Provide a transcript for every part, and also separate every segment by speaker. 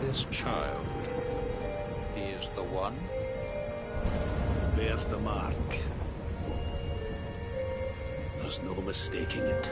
Speaker 1: This child, he is the one?
Speaker 2: There's the mark. There's no mistaking it.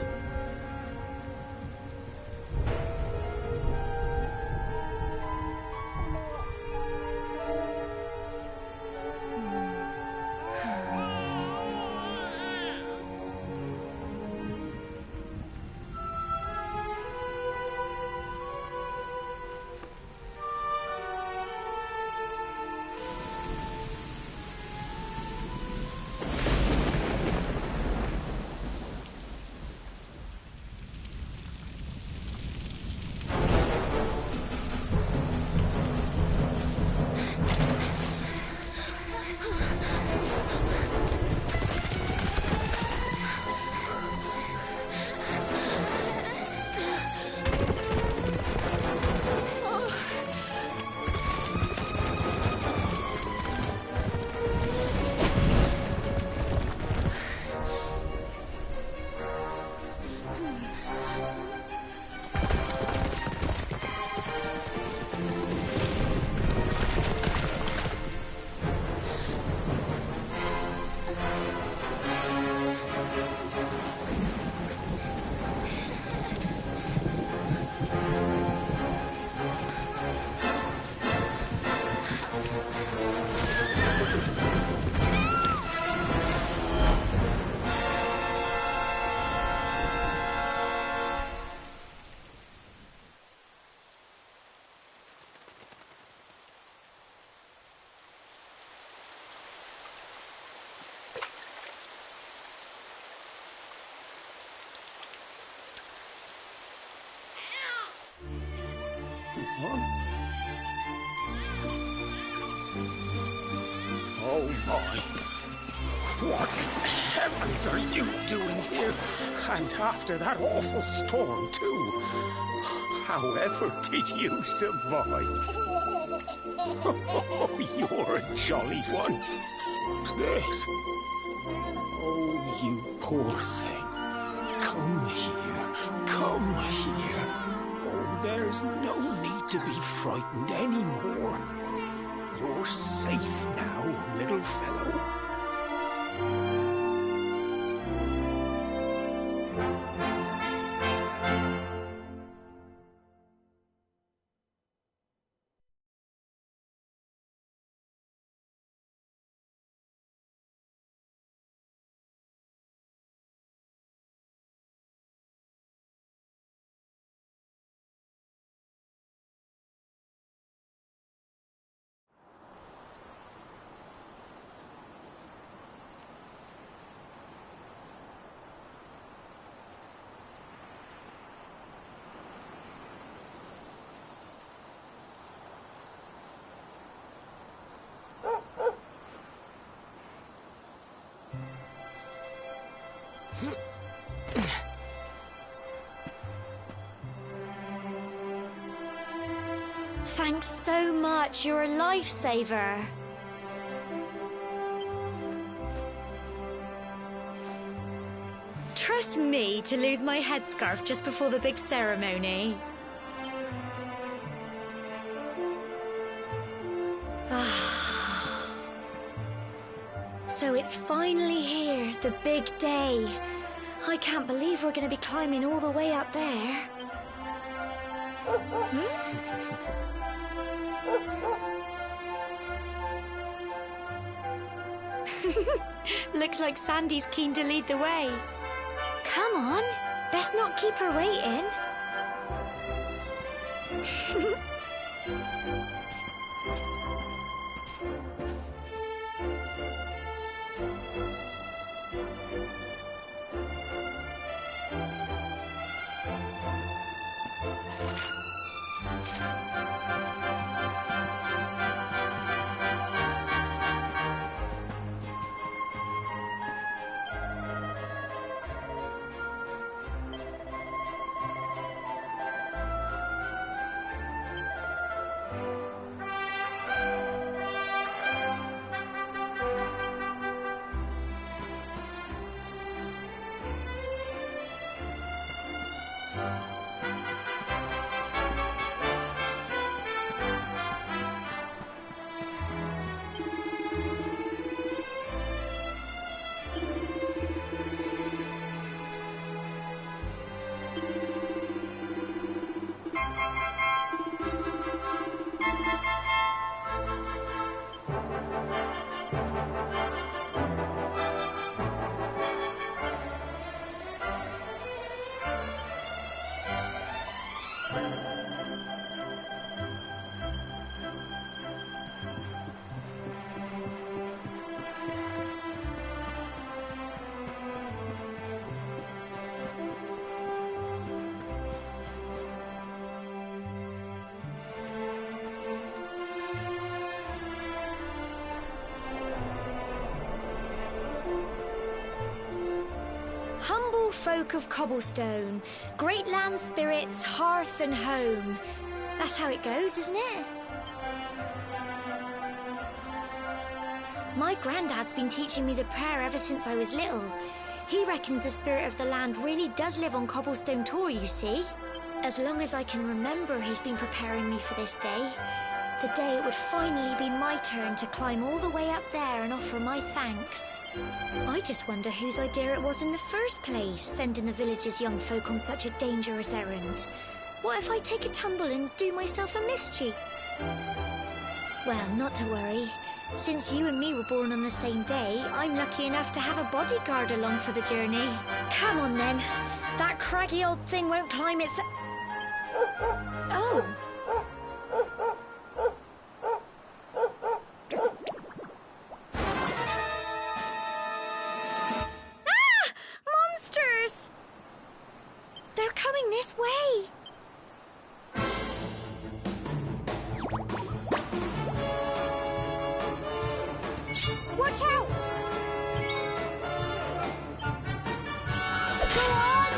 Speaker 2: Oh my. What in heavens are you doing here? And after that awful storm, too. However did you survive? Oh, you're a jolly one. What's this? Oh, you poor thing. Come here. Come here. Oh, there's no need to be frightened anymore. You're safe now, little fellow.
Speaker 3: Thanks so much. You're a lifesaver. Trust me to lose my headscarf just before the big ceremony. So it's finally here, the big day. I can't believe we're going to be climbing all the way up there. Looks like Sandy's keen to lead the way. Come on, best not keep her waiting. folk of cobblestone, great land spirits, hearth and home. That's how it goes, isn't it? My granddad's been teaching me the prayer ever since I was little. He reckons the spirit of the land really does live on Cobblestone Tor, you see. As long as I can remember, he's been preparing me for this day. The day it would finally be my turn to climb all the way up there and offer my thanks. I just wonder whose idea it was in the first place, sending the village's young folk on such a dangerous errand. What if I take a tumble and do myself a mischief? Well, not to worry. Since you and me were born on the same day, I'm lucky enough to have a bodyguard along for the journey. Come on then. That craggy old thing won't climb its... Oh. Ah! Monsters! They're coming this way. Watch out! Go on!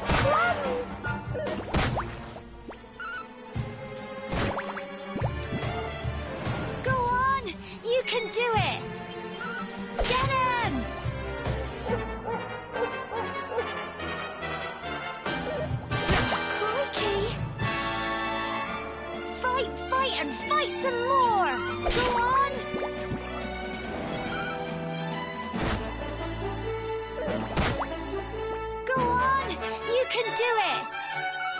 Speaker 3: Plums! Go on! You can do it! Get him! Crikey! Fight and fight some more! Go on! Go on! You can do it!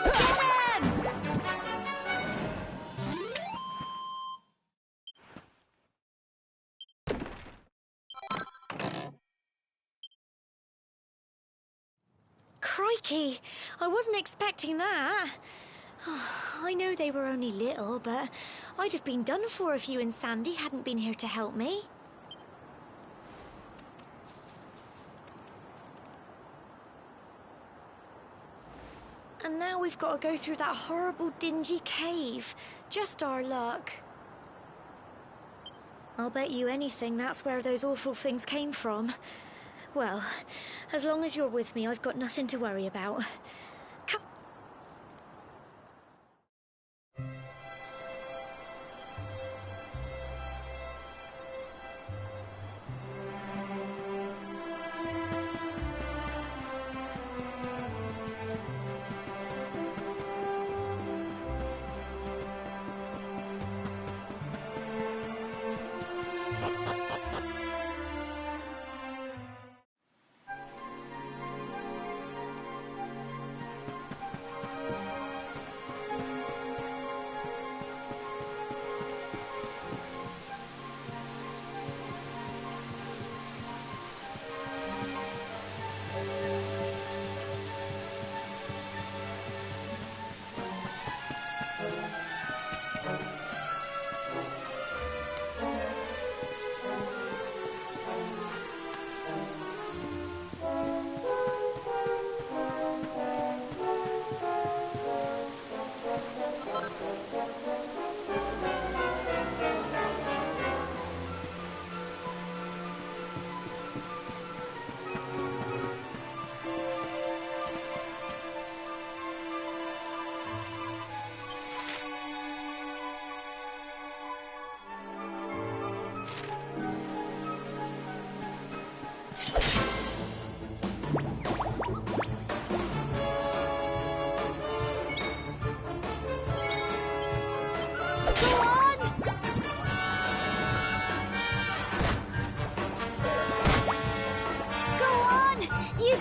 Speaker 3: Get him! Crikey! I wasn't expecting that. I know they were only little, but I'd have been done for if you and Sandy hadn't been here to help me. And now we've got to go through that horrible, dingy cave. Just our luck. I'll bet you anything that's where those awful things came from. Well, as long as you're with me, I've got nothing to worry about. Come.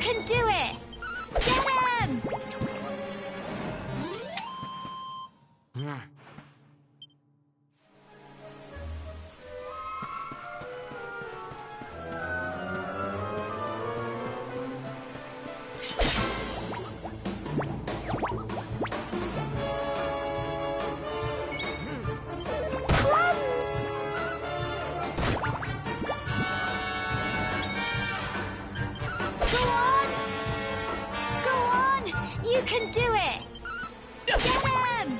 Speaker 3: can do it! Get him! You can do it! Get him!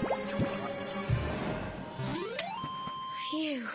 Speaker 3: Phew.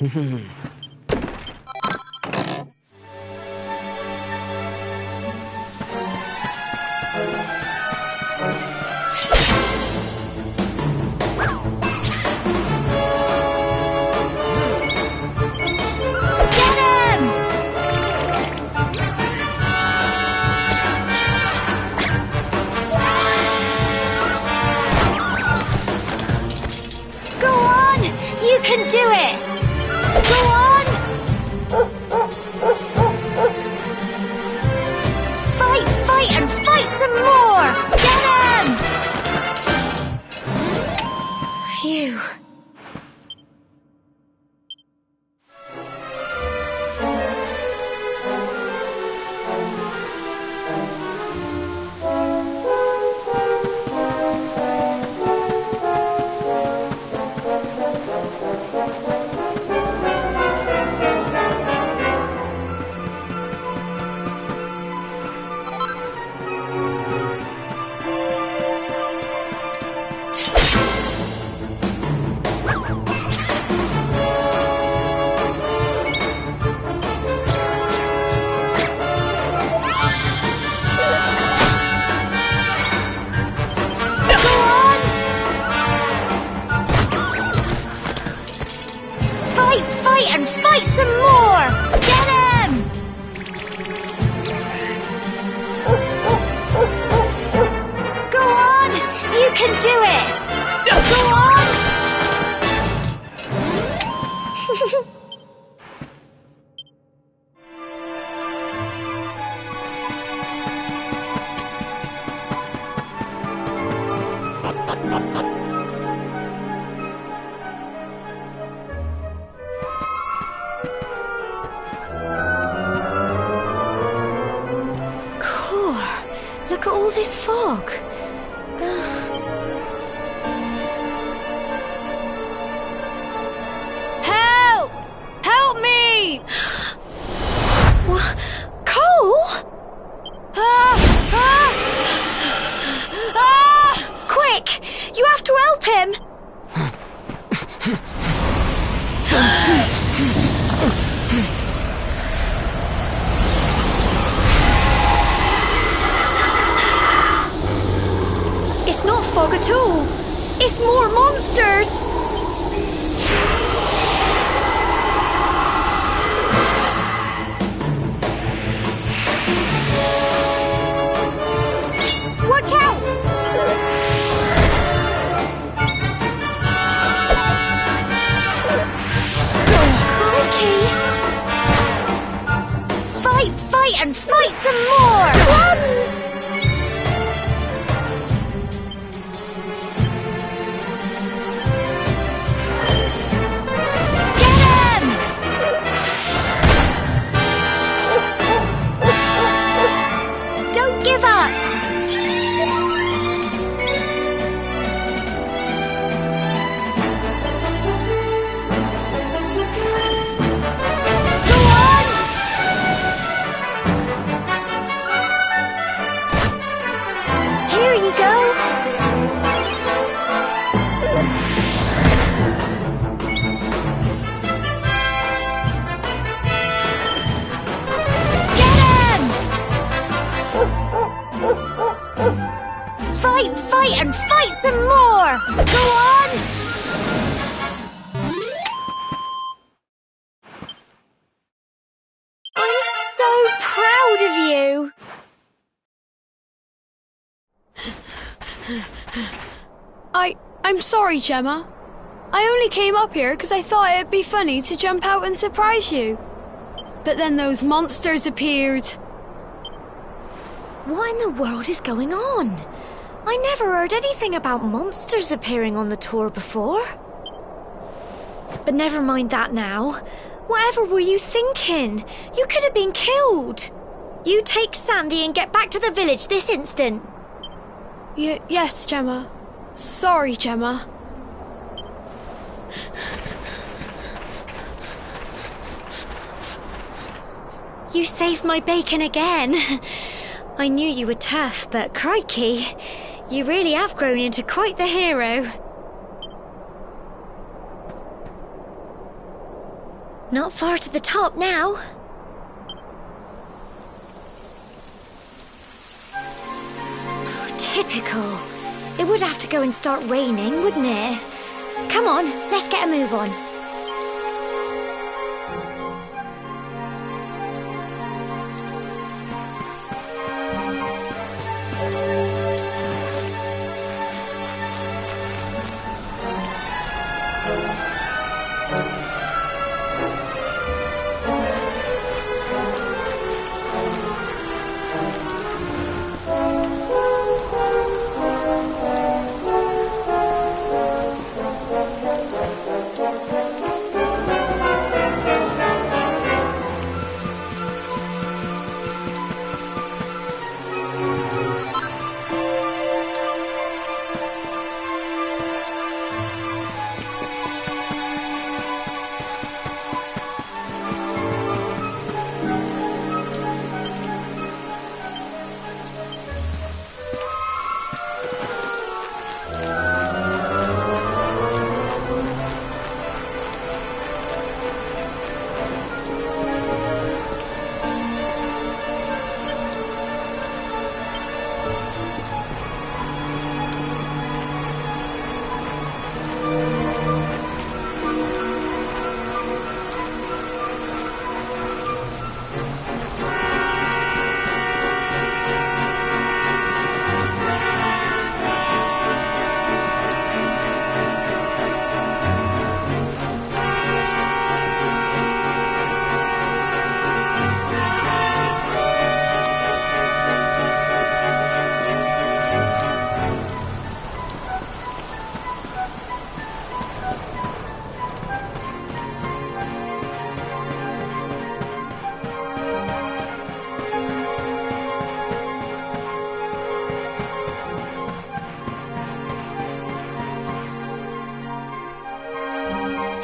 Speaker 3: You can do it! Go on! Fight, and fight some more! Get him! Phew. And fight some more! Get him! Go on! You can do it! Go on! Look at all this fog.
Speaker 4: Help! Help me!
Speaker 3: What? Cole? Quick! You have to help him! It's not fog at all. It's more monsters. Watch out! Crikey! Fight, and fight some more! Plums! Give up! Go on! Here you go! Fight, and fight some more! Go on! I'm so proud of you!
Speaker 4: I'm sorry, Gemma. I only came up here because I thought it'd be funny to jump out and surprise you. But then those monsters appeared.
Speaker 3: What in the world is going on? I never heard anything about monsters appearing on the tour before. But never mind that now. Whatever were you thinking? You could have been killed. You take Sandy and get back to the village this instant.
Speaker 4: Yes, Gemma. Sorry, Gemma.
Speaker 3: You saved my bacon again. I knew you were tough, but crikey, you really have grown into quite the hero. Not far to the top now. Typical. It would have to go and start raining, wouldn't it? Come on, let's get a move on.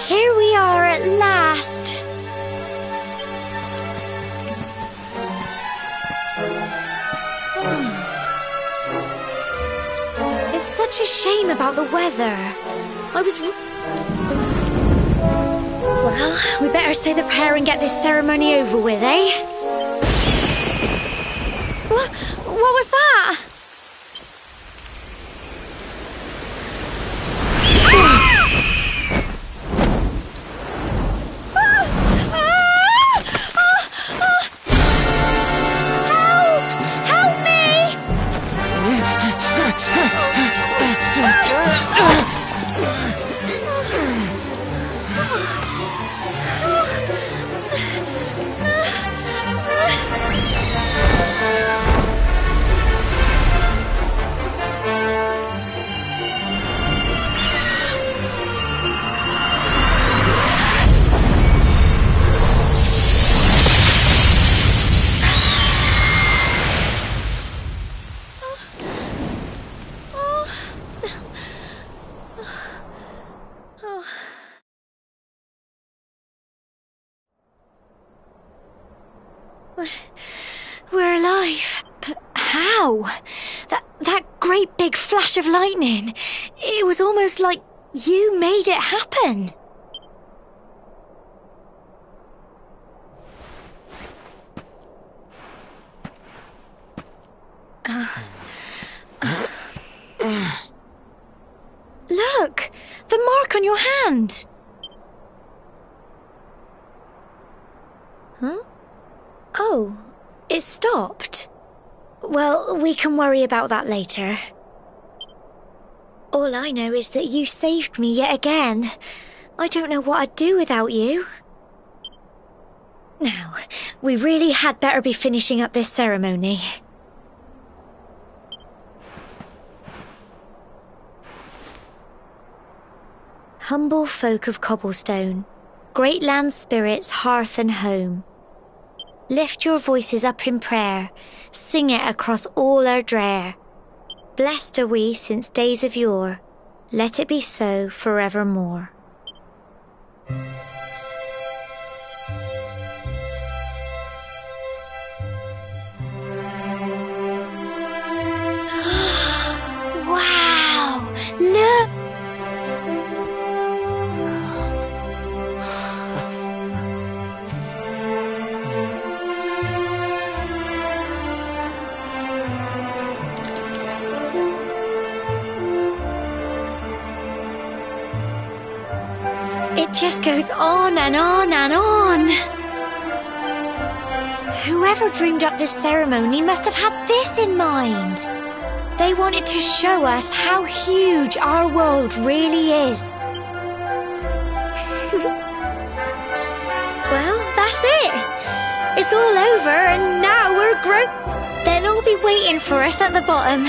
Speaker 3: Here we are at last. It's such a shame about the weather. Well, we better say the prayer and get this ceremony over with, eh? What was that? We're alive. But how? That great big flash of lightning. It was almost like you made it happen. Look! The mark on your hand! Huh? Oh, it stopped. Well, we can worry about that later. All I know is that you saved me yet again. I don't know what I'd do without you. Now, we really had better be finishing up this ceremony. Humble folk of Cobblestone, great land spirits, hearth and home. Lift your voices up in prayer, sing it across all our drear. Blessed are we since days of yore, let it be so forevermore. Wow! Look! just goes on and on and on. Whoever dreamed up this ceremony must have had this in mind. They wanted to show us how huge our world really is. Well, that's it. It's all over and now we're They'll all be waiting for us at the bottom.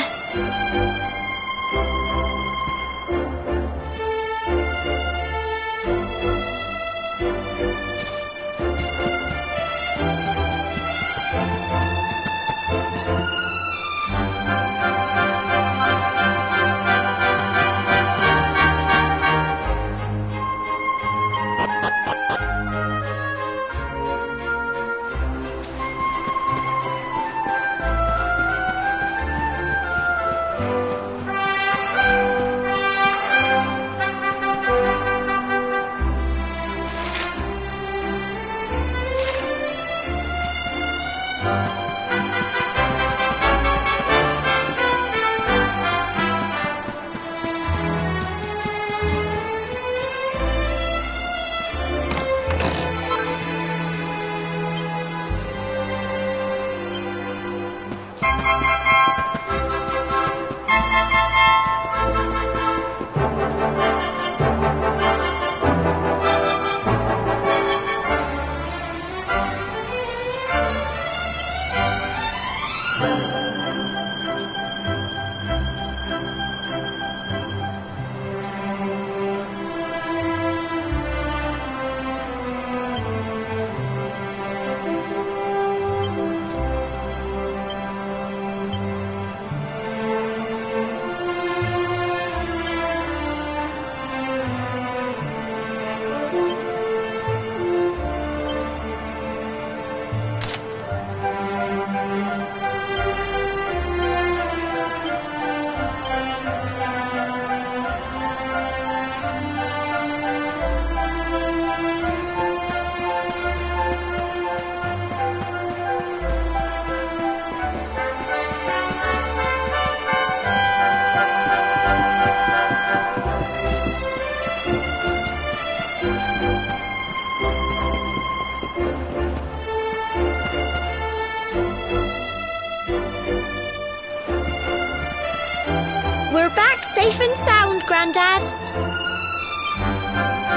Speaker 3: We're back safe and sound, Grandad.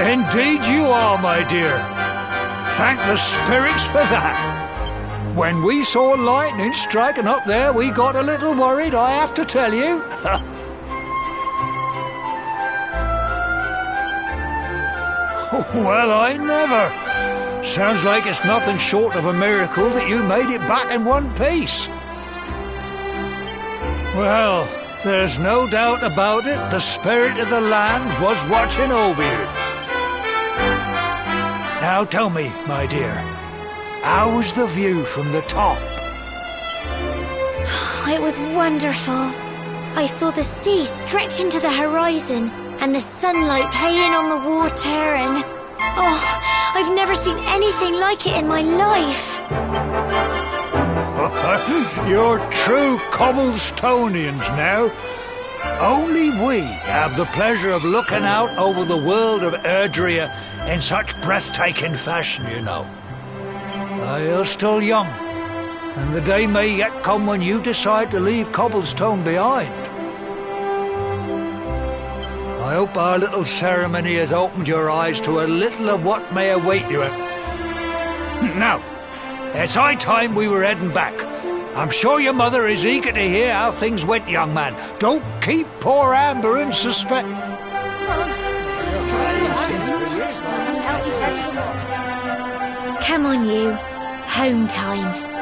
Speaker 5: Indeed you are, my dear. Thank the spirits for that. When we saw lightning striking up there, we got a little worried, I have to tell you. Well, I never. Sounds like it's nothing short of a miracle that you made it back in one piece. Well, there's no doubt about it, the spirit of the land was watching over you. Now tell me, my dear, how was the view from the top?
Speaker 3: It was wonderful. I saw the sea stretch into the horizon and the sunlight playing on the water and... Oh, I've never seen anything like it in my life.
Speaker 5: You're true Cobblestonians now. Only we have the pleasure of looking out over the world of Erdrea in such breathtaking fashion, you know. You're still young, and the day may yet come when you decide to leave Cobblestone behind. I hope our little ceremony has opened your eyes to a little of what may await you. Now, it's high time we were heading back. I'm sure your mother is eager to hear how things went, young man. Don't keep poor Amber in suspense.
Speaker 3: Come on, you. Home time.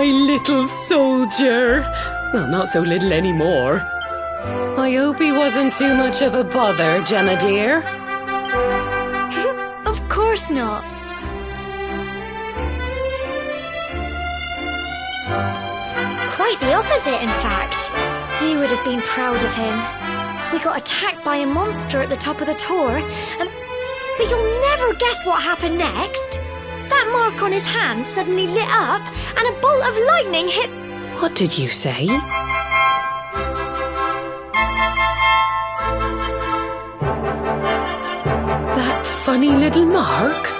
Speaker 6: my little soldier. Well, not so little anymore. I hope he wasn't too much of a bother, Gemma dear.
Speaker 3: Of course not. Quite the opposite, in fact. You would have been proud of him. We got attacked by a monster at the top of the tower, but you'll never guess what happened next. That mark on his hand suddenly lit up, and a bolt of lightning hit...
Speaker 6: What did you say? That funny little mark?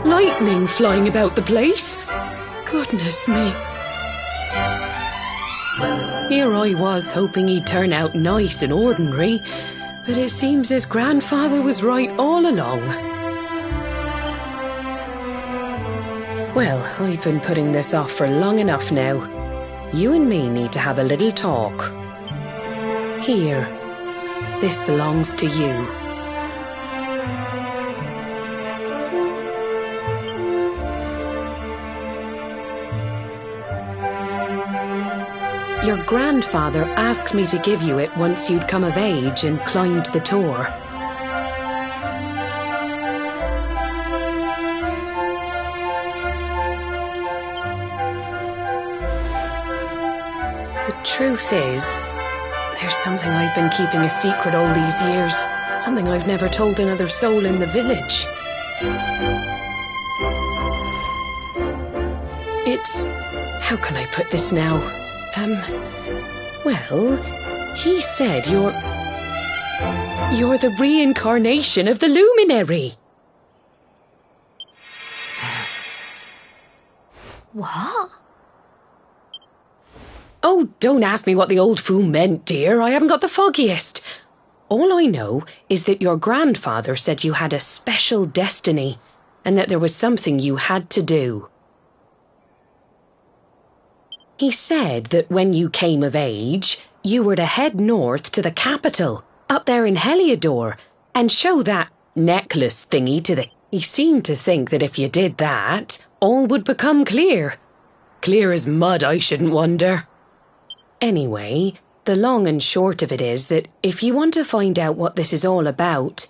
Speaker 6: Lightning flying about the place? Goodness me. Here I was hoping he'd turn out nice and ordinary, but it seems his grandfather was right all along. Well, I've been putting this off for long enough now. You and me need to have a little talk. Here. This belongs to you. Your grandfather asked me to give you it once you'd come of age and climbed the Tor. The truth is, there's something I've been keeping a secret all these years. Something I've never told another soul in the village. It's... how can I put this now? Well, he said you're the reincarnation of the luminary.
Speaker 3: What?
Speaker 6: Oh, don't ask me what the old fool meant, dear. I haven't got the foggiest. All I know is that your grandfather said you had a special destiny and that there was something you had to do. He said that when you came of age, you were to head north to the capital, up there in Heliodor, and show that necklace thingy to the... He seemed to think that if you did that, all would become clear. Clear as mud, I shouldn't wonder. Anyway, the long and short of it is that if you want to find out what this is all about,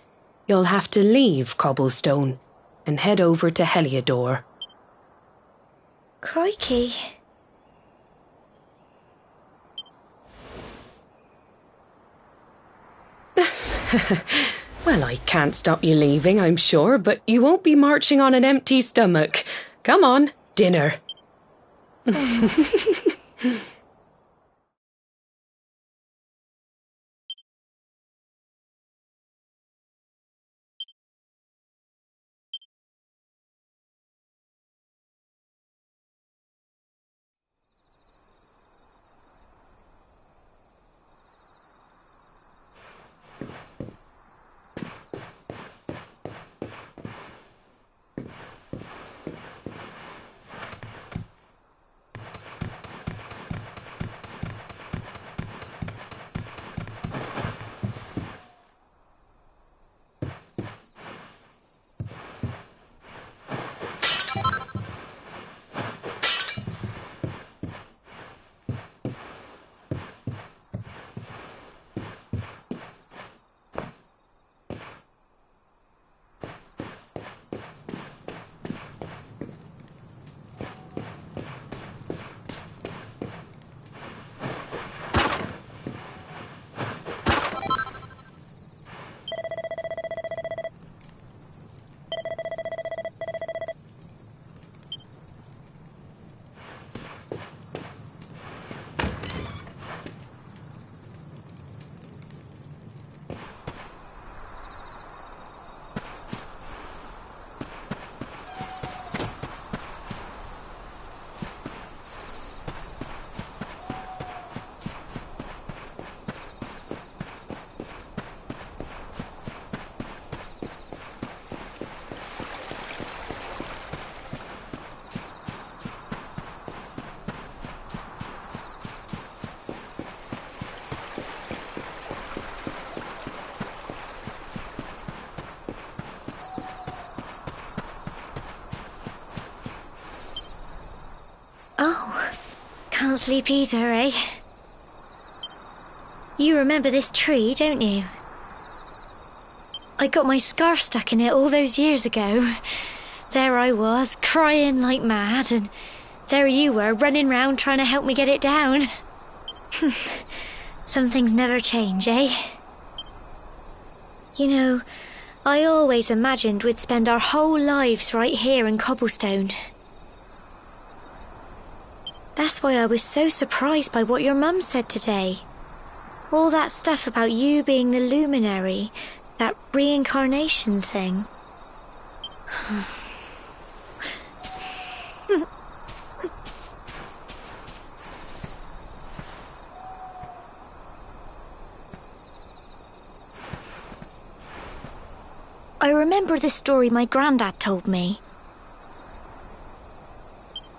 Speaker 6: you'll have to leave Cobblestone and head over to Heliodor.
Speaker 3: Crikey.
Speaker 6: Well, I can't stop you leaving, I'm sure, but you won't be marching on an empty stomach. Come on, dinner.
Speaker 3: Oh, can't sleep either, eh? You remember this tree, don't you? I got my scarf stuck in it all those years ago. There I was, crying like mad, and there you were, running round trying to help me get it down. Some things never change, eh? You know, I always imagined we'd spend our whole lives right here in Cobblestone. That's why I was so surprised by what your mum said today. All that stuff about you being the luminary, that reincarnation thing. I remember the story my granddad told me.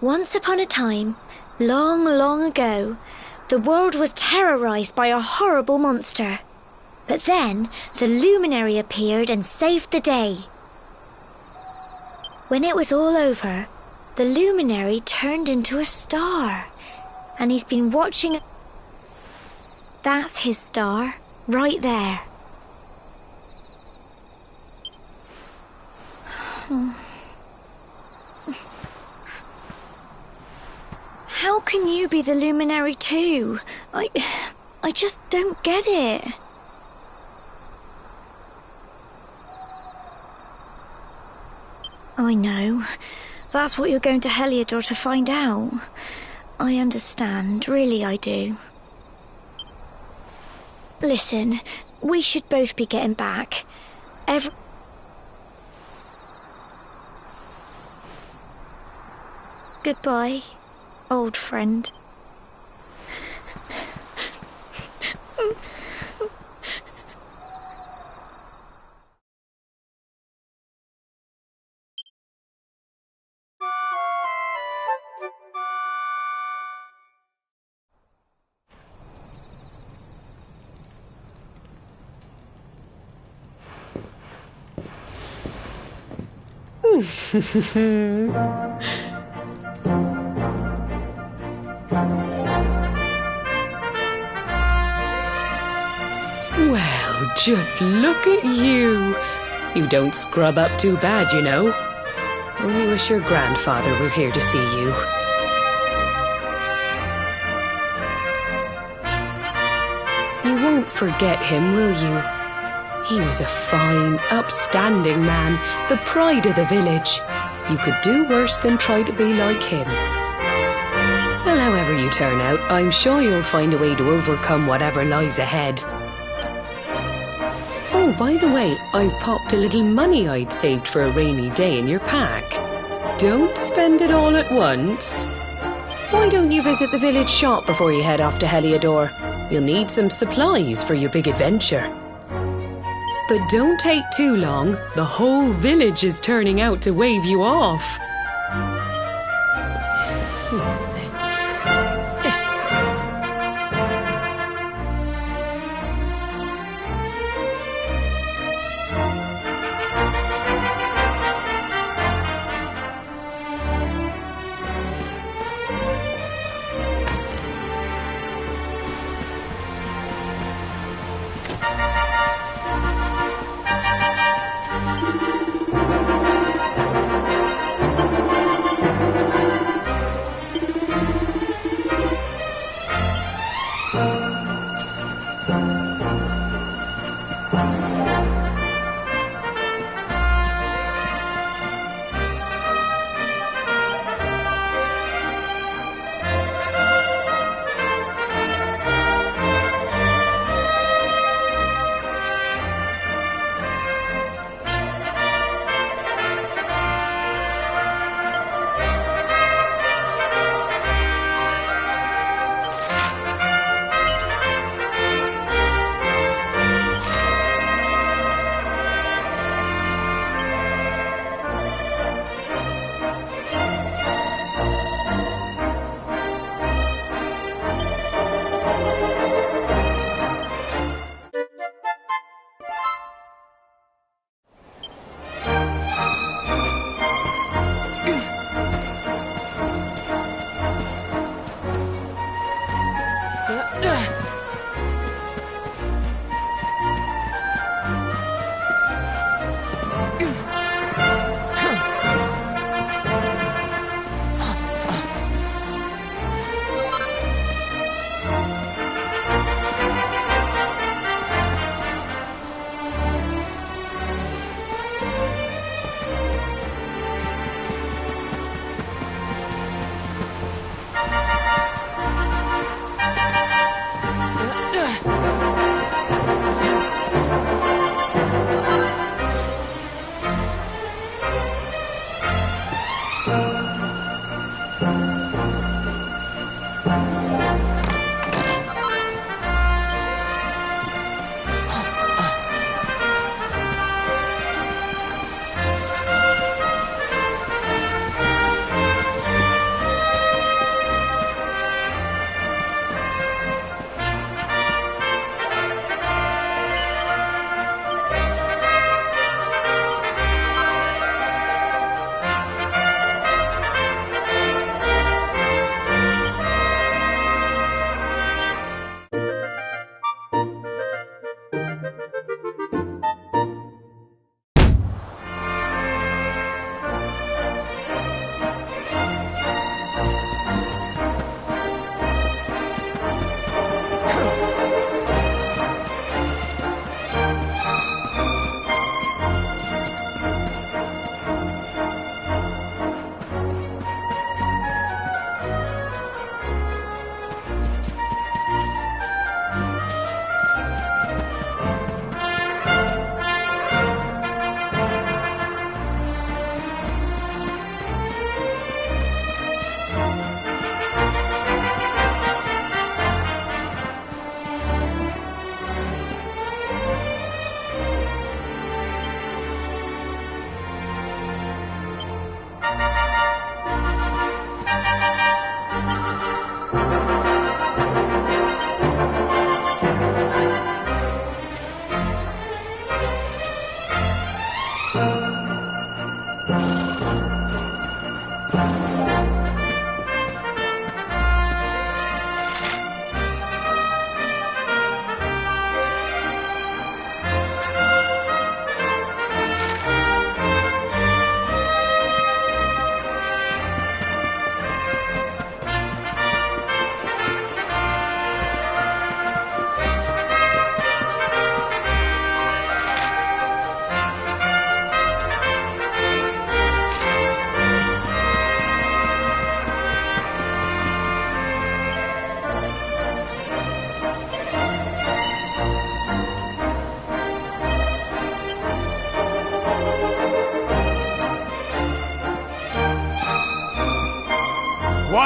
Speaker 3: Once upon a time, long, long ago, The world was terrorized by a horrible monster. But then the luminary appeared and saved the day. When it was all over, the luminary turned into a star. And he's been watching. That's his star, right there. How can you be the luminary too? I just don't get it. I know. That's what you're going to Heliodor to find out. I understand, really I do. Listen, we should both be getting back. Goodbye, old friend.
Speaker 6: Well, just look at you. You don't scrub up too bad, you know. Only wish your grandfather were here to see you. You won't forget him, will you? He was a fine, upstanding man, the pride of the village. You could do worse than try to be like him. Well, however you turn out, I'm sure you'll find a way to overcome whatever lies ahead. Oh, by the way, I've popped a little money I'd saved for a rainy day in your pack. Don't spend it all at once. Why don't you visit the village shop before you head off to Heliodor? You'll need some supplies for your big adventure. But don't take too long. The whole village is turning out to wave you off.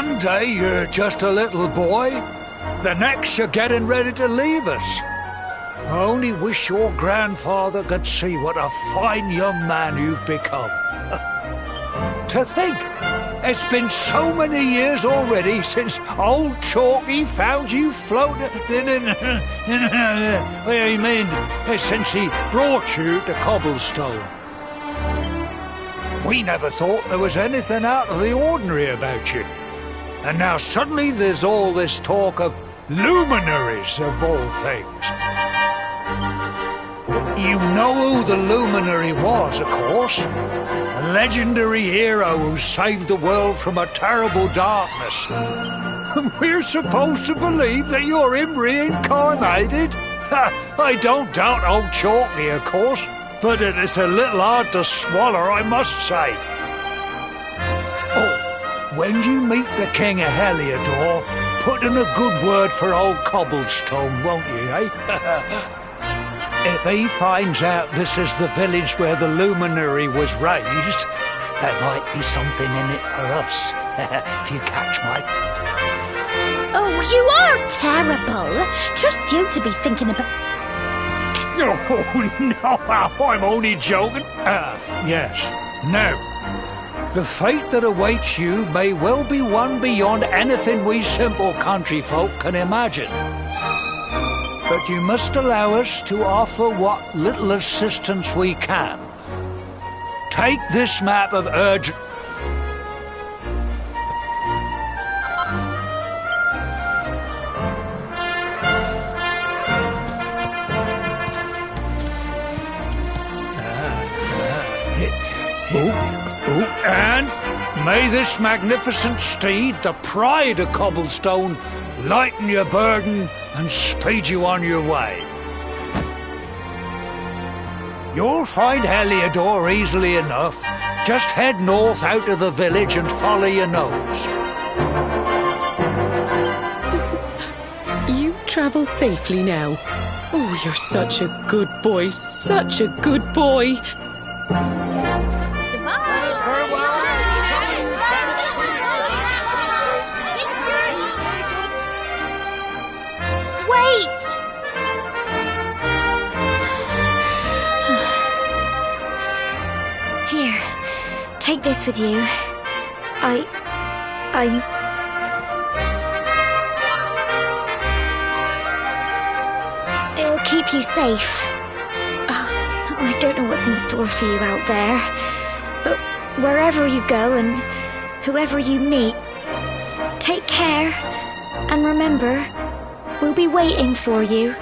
Speaker 5: One day you're just a little boy, the next you're getting ready to leave us. I only wish your grandfather could see what a fine young man you've become. To think, it's been so many years already since old Chalky found you floating since he brought you to Cobblestone. We never thought there was anything out of the ordinary about you. And now suddenly there's all this talk of luminaries of all things. You know who the luminary was, of course. A legendary hero who saved the world from a terrible darkness. And we're supposed to believe that you're him reincarnated? I don't doubt old Chalky, of course, but it is a little hard to swallow, I must say. Oh, when you meet the King of Heliodor, put in a good word for old Cobblestone, won't you, eh? If he finds out this is the village where the luminary was raised, there might be something in it for us, if you catch my...
Speaker 7: Oh, you are terrible. Trust you to be thinking about...
Speaker 5: Oh, no, I'm only joking. Yes. Now, the fate that awaits you may well be one beyond anything we simple country folk can imagine. But you must allow us to offer what little assistance we can. Take this map of urgent... And may this magnificent steed, the pride of Cobblestone, lighten your burden and speed you on your way. You'll find Heliodor easily enough. Just head north out of the village and follow your nose.
Speaker 6: You travel safely now. Oh, you're such a good boy, such a good boy.
Speaker 3: Wait! Here, take this with you. It'll keep you safe. I don't know what's in store for you out there, but wherever you go and whoever you meet, take care and remember, we'll be waiting for you.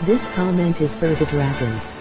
Speaker 8: This comment is for the dragons.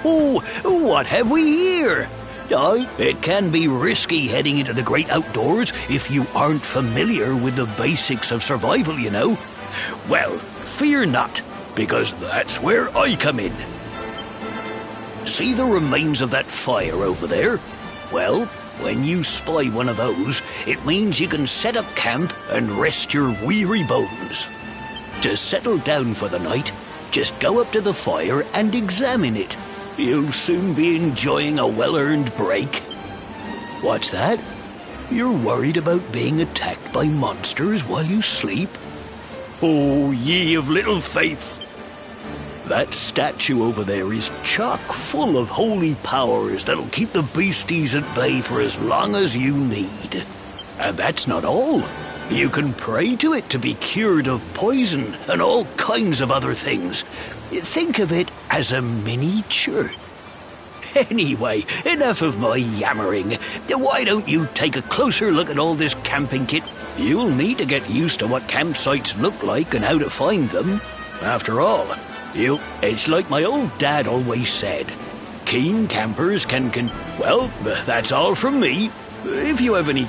Speaker 8: Ho, what have we here? Aye, it can be risky heading into the great outdoors if you aren't familiar with the basics of survival, you know. Well, fear not, because that's where I come in. See the remains of that fire over there? Well, when you spy one of those, it means you can set up camp and rest your weary bones. To settle down for the night, just go up to the fire and examine it. You'll soon be enjoying a well-earned break. What's that? You're worried about being attacked by monsters while you sleep? Oh, ye of little faith! That statue over there is chock full of holy powers that'll keep the beasties at bay for as long as you need. And that's not all. You can pray to it to be cured of poison and all kinds of other things. Think of it as a mini church. Anyway, enough of my yammering. Why don't you take a closer look at all this camping kit? You'll need to get used to what campsites look like and how to find them. After all, it's like my old dad always said. Keen campers can... Well, that's all from me. If you have any...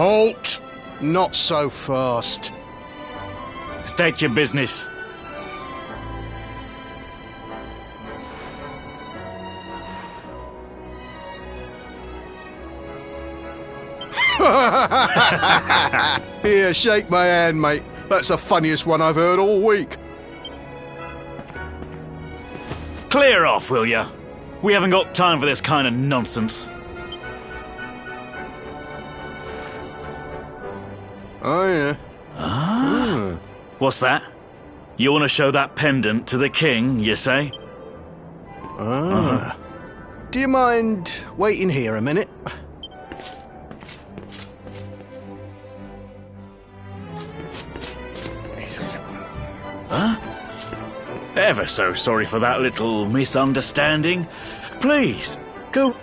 Speaker 9: Halt! Not so fast.
Speaker 10: State your business.
Speaker 9: Here, shake my hand, mate. That's the funniest one I've heard all week.
Speaker 10: Clear off, will ya? We haven't got time for this kind of nonsense.
Speaker 9: Oh, yeah.
Speaker 10: What's that? You want to show that pendant to the king, you say?
Speaker 9: Do you mind waiting here a minute?
Speaker 10: Ever so sorry for that little misunderstanding. Please, go...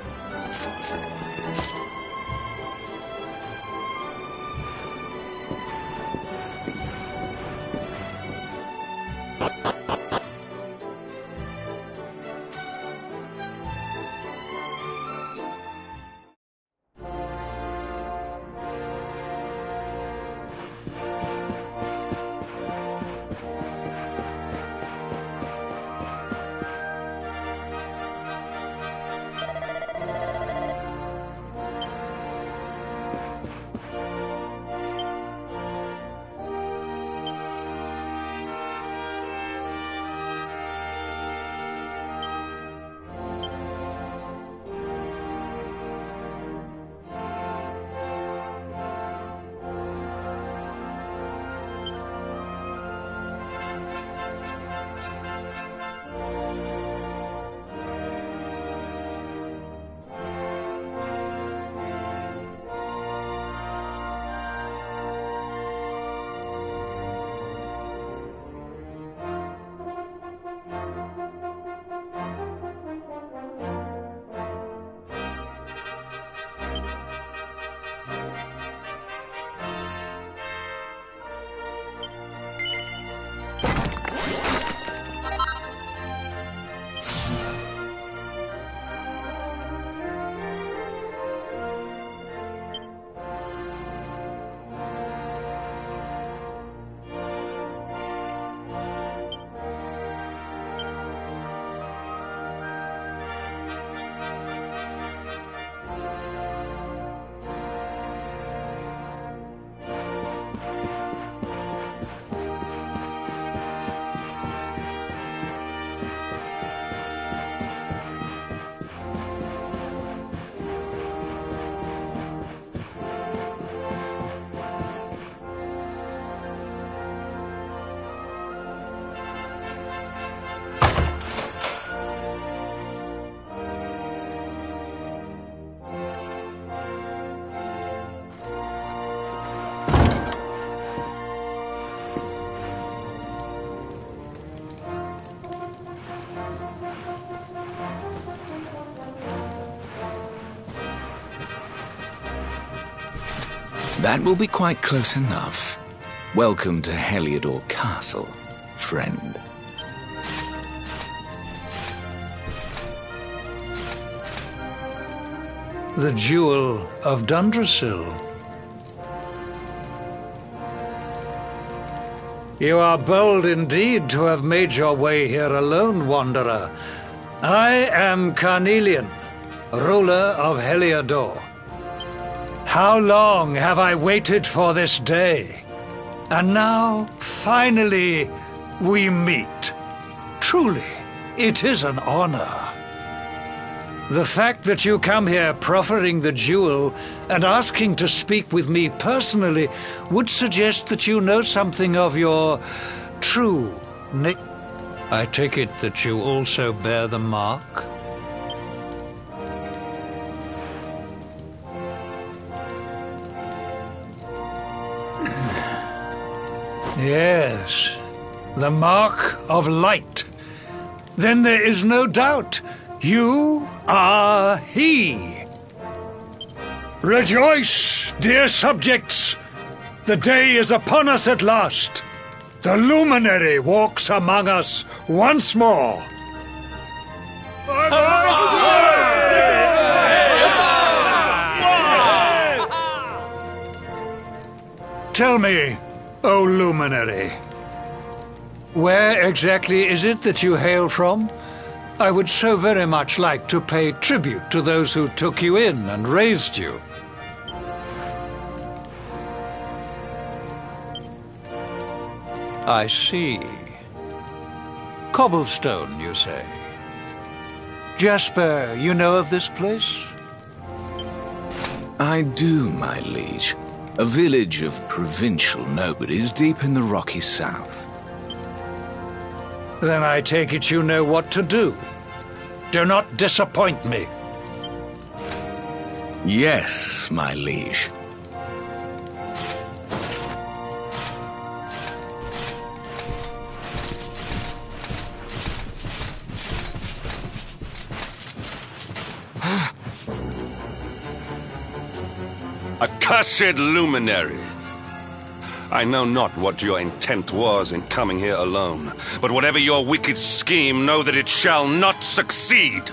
Speaker 11: That will be quite close enough. Welcome to Heliodor Castle, friend.
Speaker 5: The Jewel of Dundrasil. You are bold indeed to have made your way here alone, Wanderer. I am Carnelian, ruler of Heliodor. How long have I waited for this day? And now, finally, we meet. Truly, it is an honor. The fact that you come here proffering the jewel and asking to speak with me personally would suggest that you know something of your true nick. I take it that you also bear the mark? Yes, the mark of light. Then there is no doubt. You are he. Rejoice, dear subjects. The day is upon us at last. The luminary walks among us once more. Tell me, O luminary, where exactly is it that you hail from? I would so very much like to pay tribute to those who took you in and raised you. I see. Cobblestone, you say? Jasper, you know of this place?
Speaker 11: I do, my liege. A village of provincial nobodies deep in the rocky south.
Speaker 5: Then I take it you know what to do. Do not disappoint me.
Speaker 11: Yes, my liege.
Speaker 1: Accursed luminary! I know not what your intent was in coming here alone, but whatever your wicked scheme, know that it shall not succeed!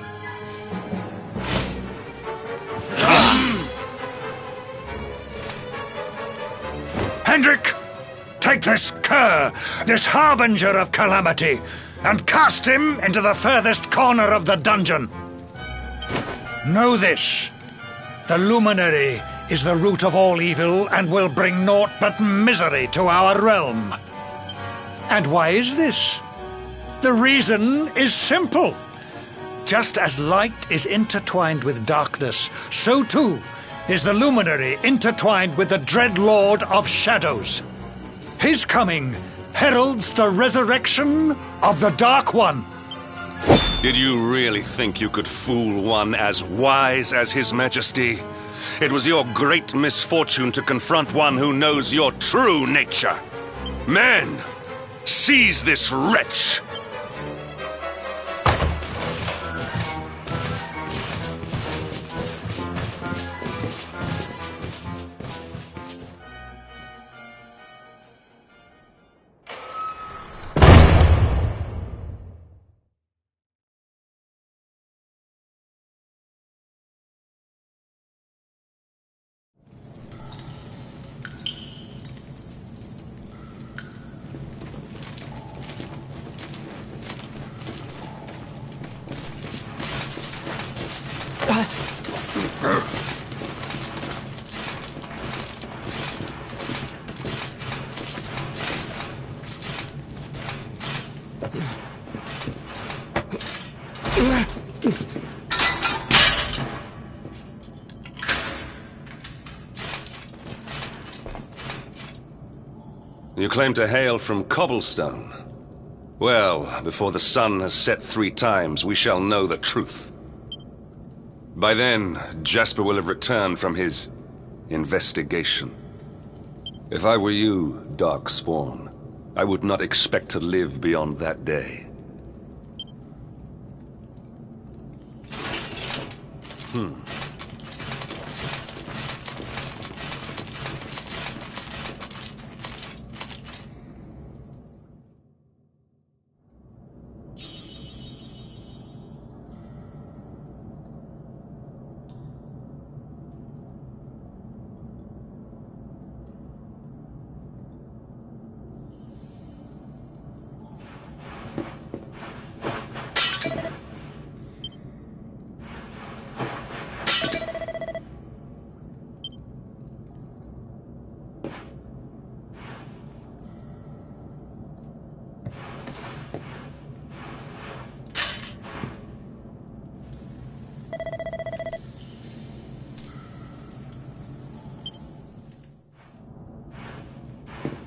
Speaker 5: Hendrik, take this cur, this harbinger of calamity, and cast him into the furthest corner of the dungeon. Know this, the luminary is the root of all evil and will bring naught but misery to our realm. And why is this? The reason is simple. Just as light is intertwined with darkness, so too is the luminary intertwined with the dread Lord of Shadows. His coming heralds the resurrection of the Dark One.
Speaker 1: Did you really think you could fool one as wise as His Majesty? It was your great misfortune to confront one who knows your true nature. Men, seize this wretch! You claim to hail from Cobblestone. Well, before the sun has set 3 times, we shall know the truth. By then, Jasper will have returned from his investigation. If I were you, Darkspawn, I would not expect to live beyond that day.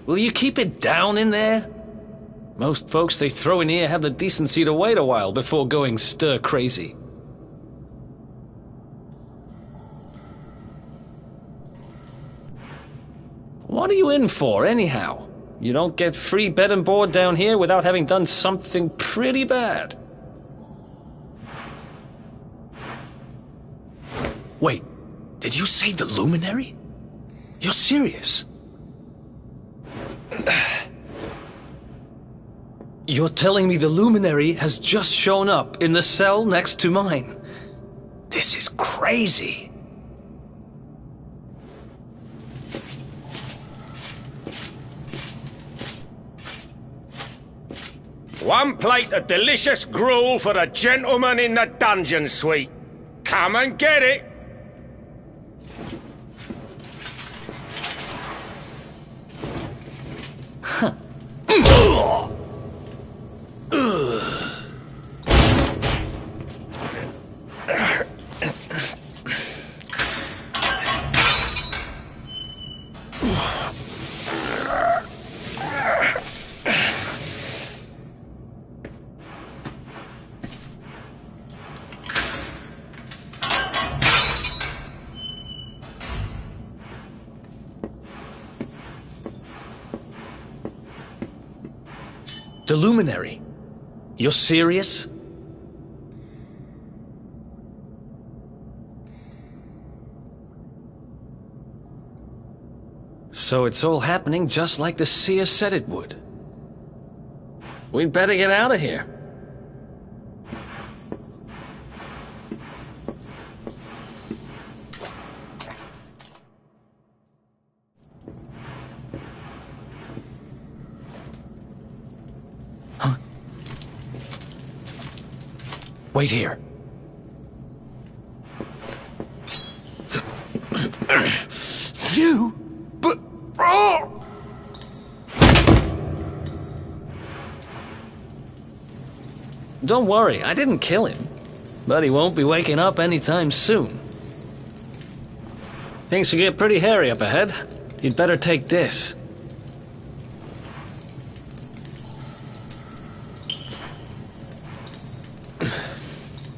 Speaker 12: Will you keep it down in there? Most folks they throw in here have the decency to wait a while before going stir crazy. What are you in for, anyhow? You don't get free bed and board down here without having done something pretty bad. Wait, did you say the Luminary? You're serious? You're telling me the Luminary has just shown up in the cell next to mine? This is crazy.
Speaker 2: One plate of delicious gruel for the gentleman in the dungeon suite. Come and get it.
Speaker 12: The luminary. You're serious? So it's all happening just like the seer said it would. We'd better get out of here. Wait here.
Speaker 9: You? But... Oh!
Speaker 12: Don't worry, I didn't kill him. But he won't be waking up anytime soon. Things will get pretty hairy up ahead. You'd better take this.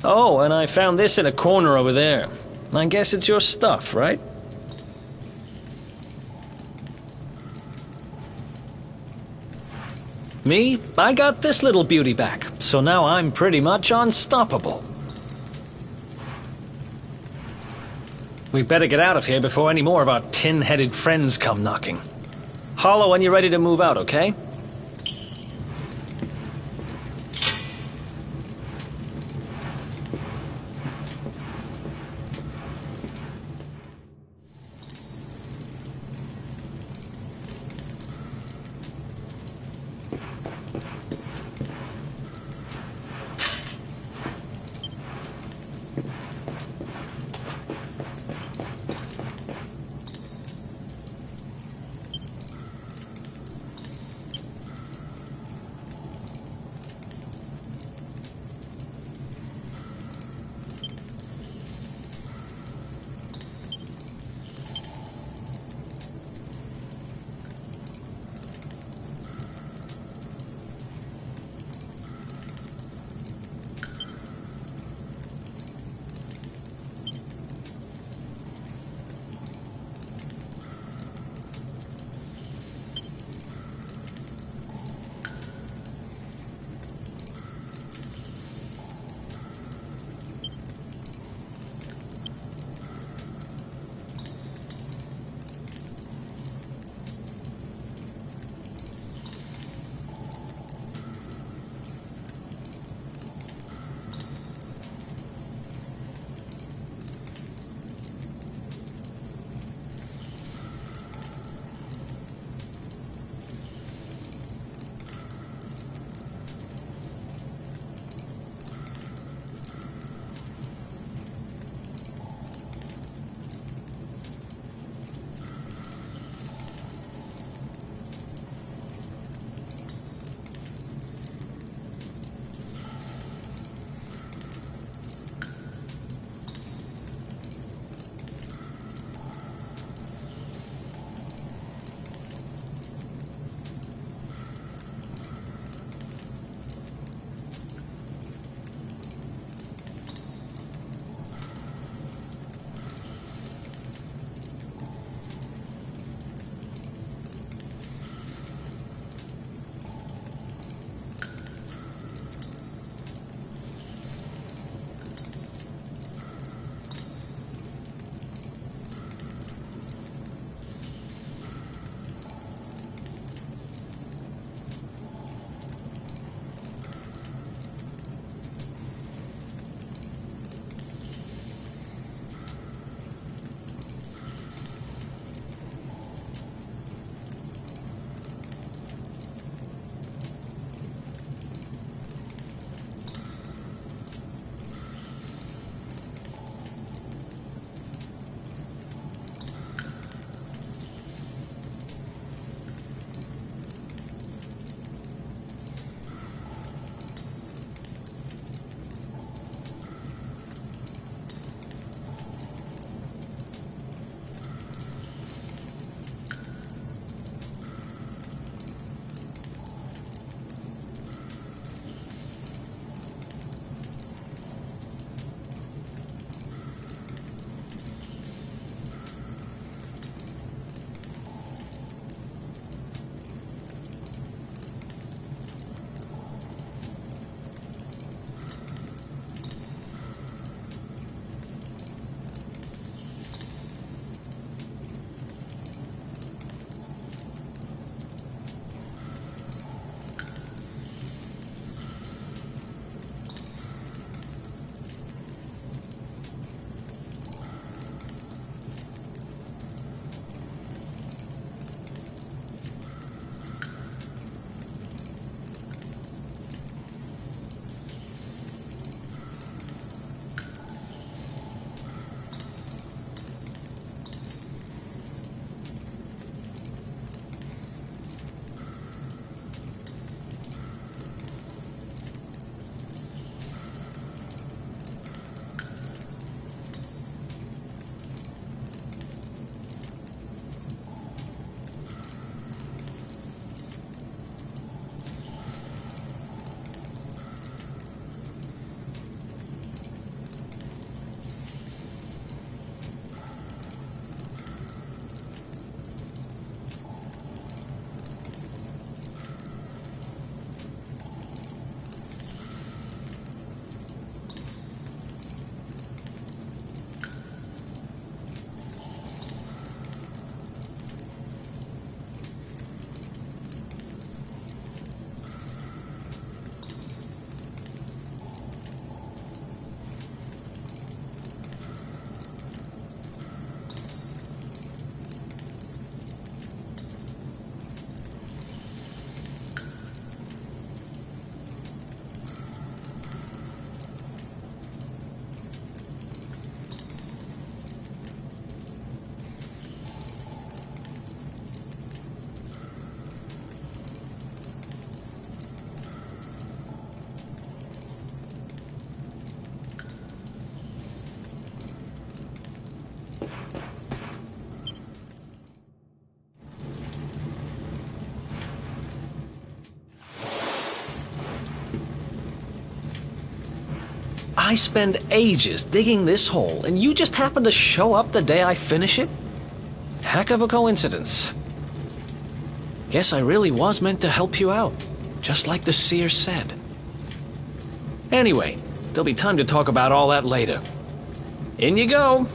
Speaker 12: Oh, and I found this in a corner over there. I guess it's your stuff, right? Me? I got this little beauty back, so now I'm pretty much unstoppable. We better get out of here before any more of our tin-headed friends come knocking. Holler when you're ready to move out, okay? I spend ages digging this hole, and you just happen to show up the day I finish it? Heck of a coincidence. Guess I really was meant to help you out, just like the seer said. Anyway, there'll be time to talk about all that later. In you go.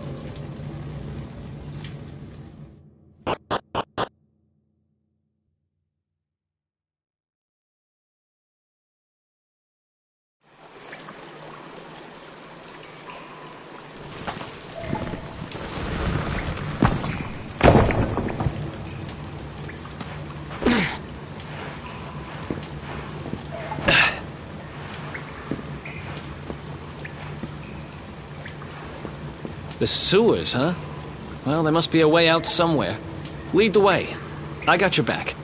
Speaker 12: The sewers, huh? Well, there must be a way out somewhere. Lead the way. I got your back.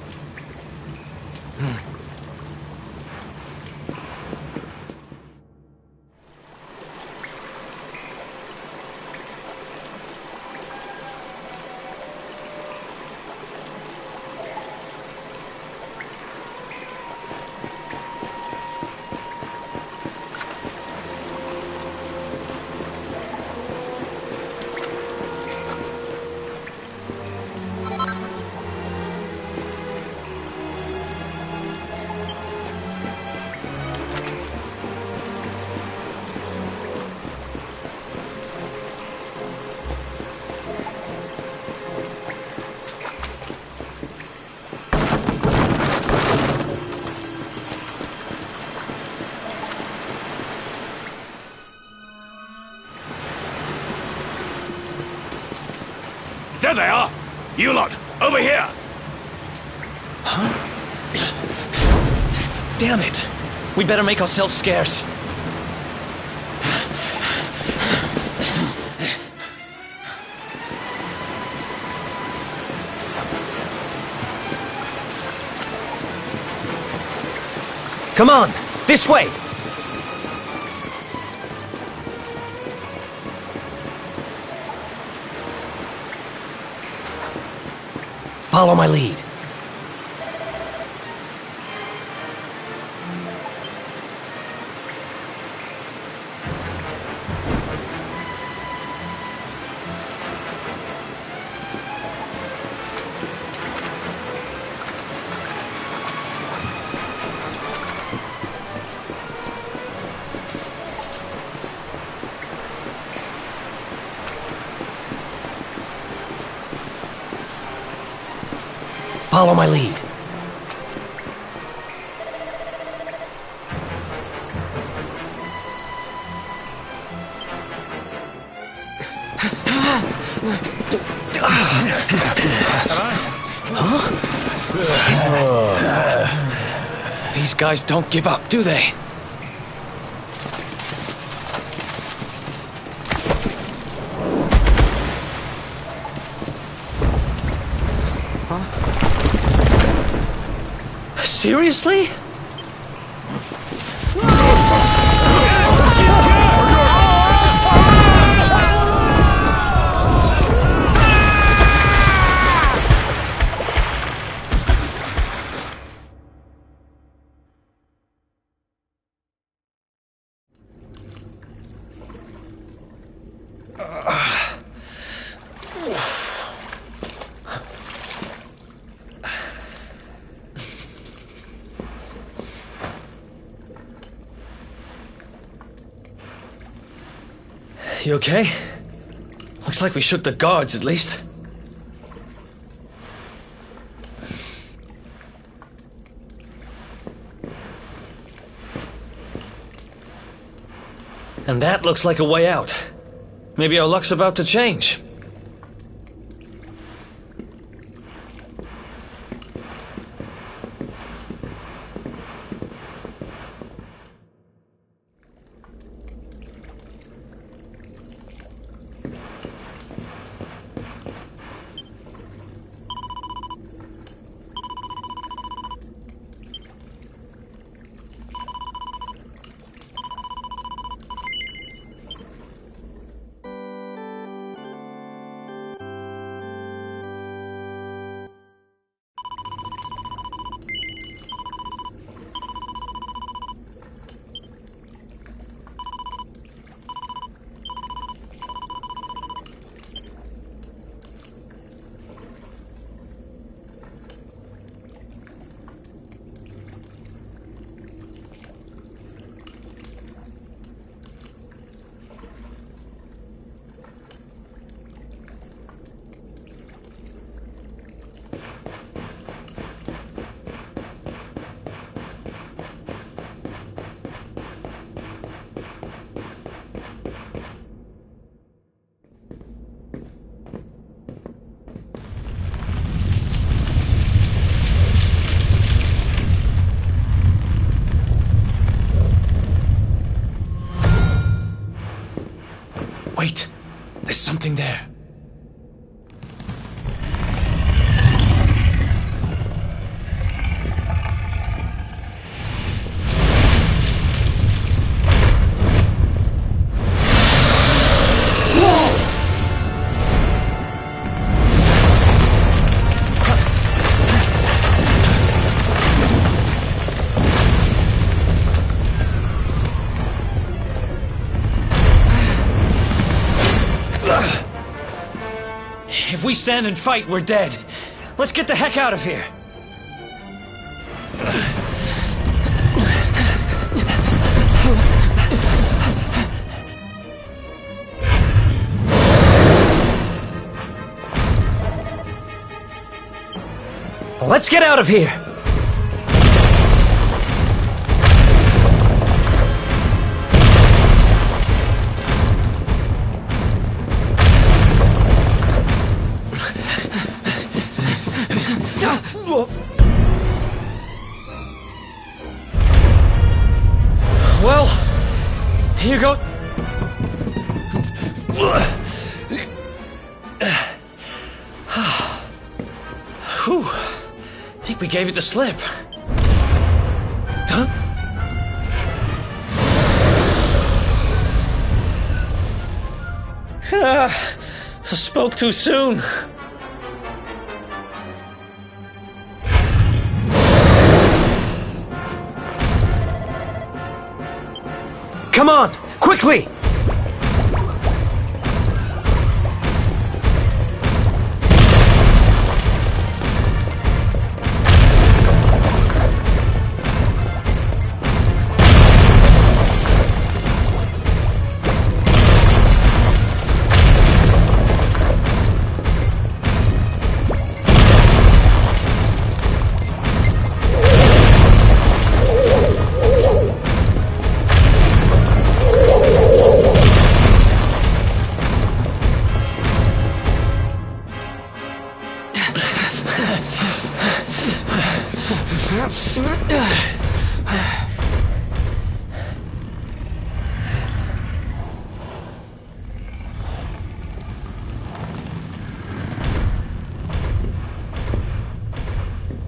Speaker 8: There they are! You lot, over here!
Speaker 12: Huh? Damn it! We better make ourselves scarce.
Speaker 13: Come on, this way! Follow my lead. Follow my lead.
Speaker 12: Huh? These guys don't give up, do they? Seriously? You okay? Looks like we shook the guards, at least. And that looks like a way out. Maybe our luck's about to change. Wait, there's something there. If we stand and fight, we're dead. Let's get the heck out of here.
Speaker 13: Let's get out of here!
Speaker 12: Well, here you go. Whew. I think we gave it the slip. Huh? I spoke too soon.
Speaker 13: Come on, quickly!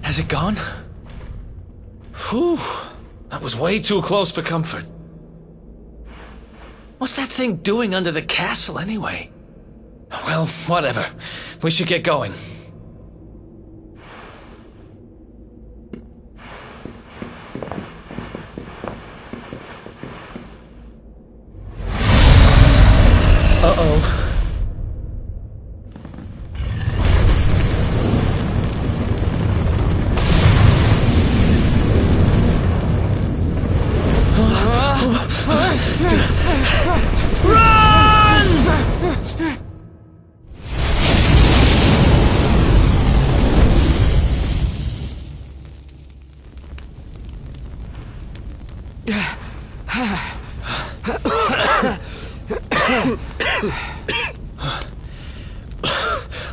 Speaker 12: Has it gone? Whew. That was way too close for comfort. What's that thing doing under the castle anyway? Well, whatever. We should get going. Uh-oh.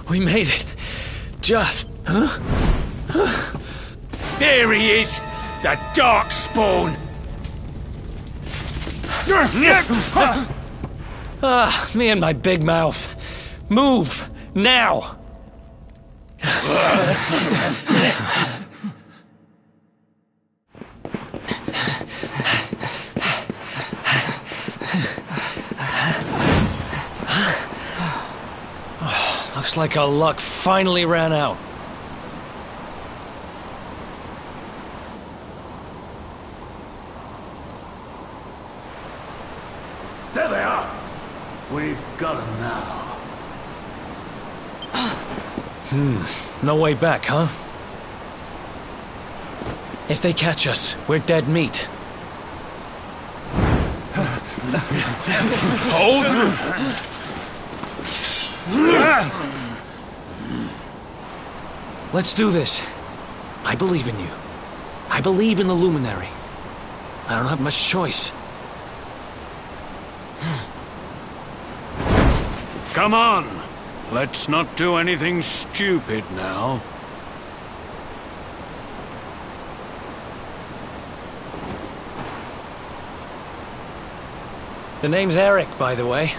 Speaker 12: We made it. Just. Huh?
Speaker 2: There he is! The Darkspawn!
Speaker 12: Me and my big mouth. Move! Now! Looks like our luck finally ran out.
Speaker 2: There they are! We've got them now.
Speaker 12: No way back, huh? If they catch us, we're dead meat.
Speaker 2: Hold!
Speaker 12: Let's do this. I believe in you. I believe in the Luminary. I don't have much choice.
Speaker 2: Come on! Let's not do anything stupid now.
Speaker 12: The name's Eric, by the way.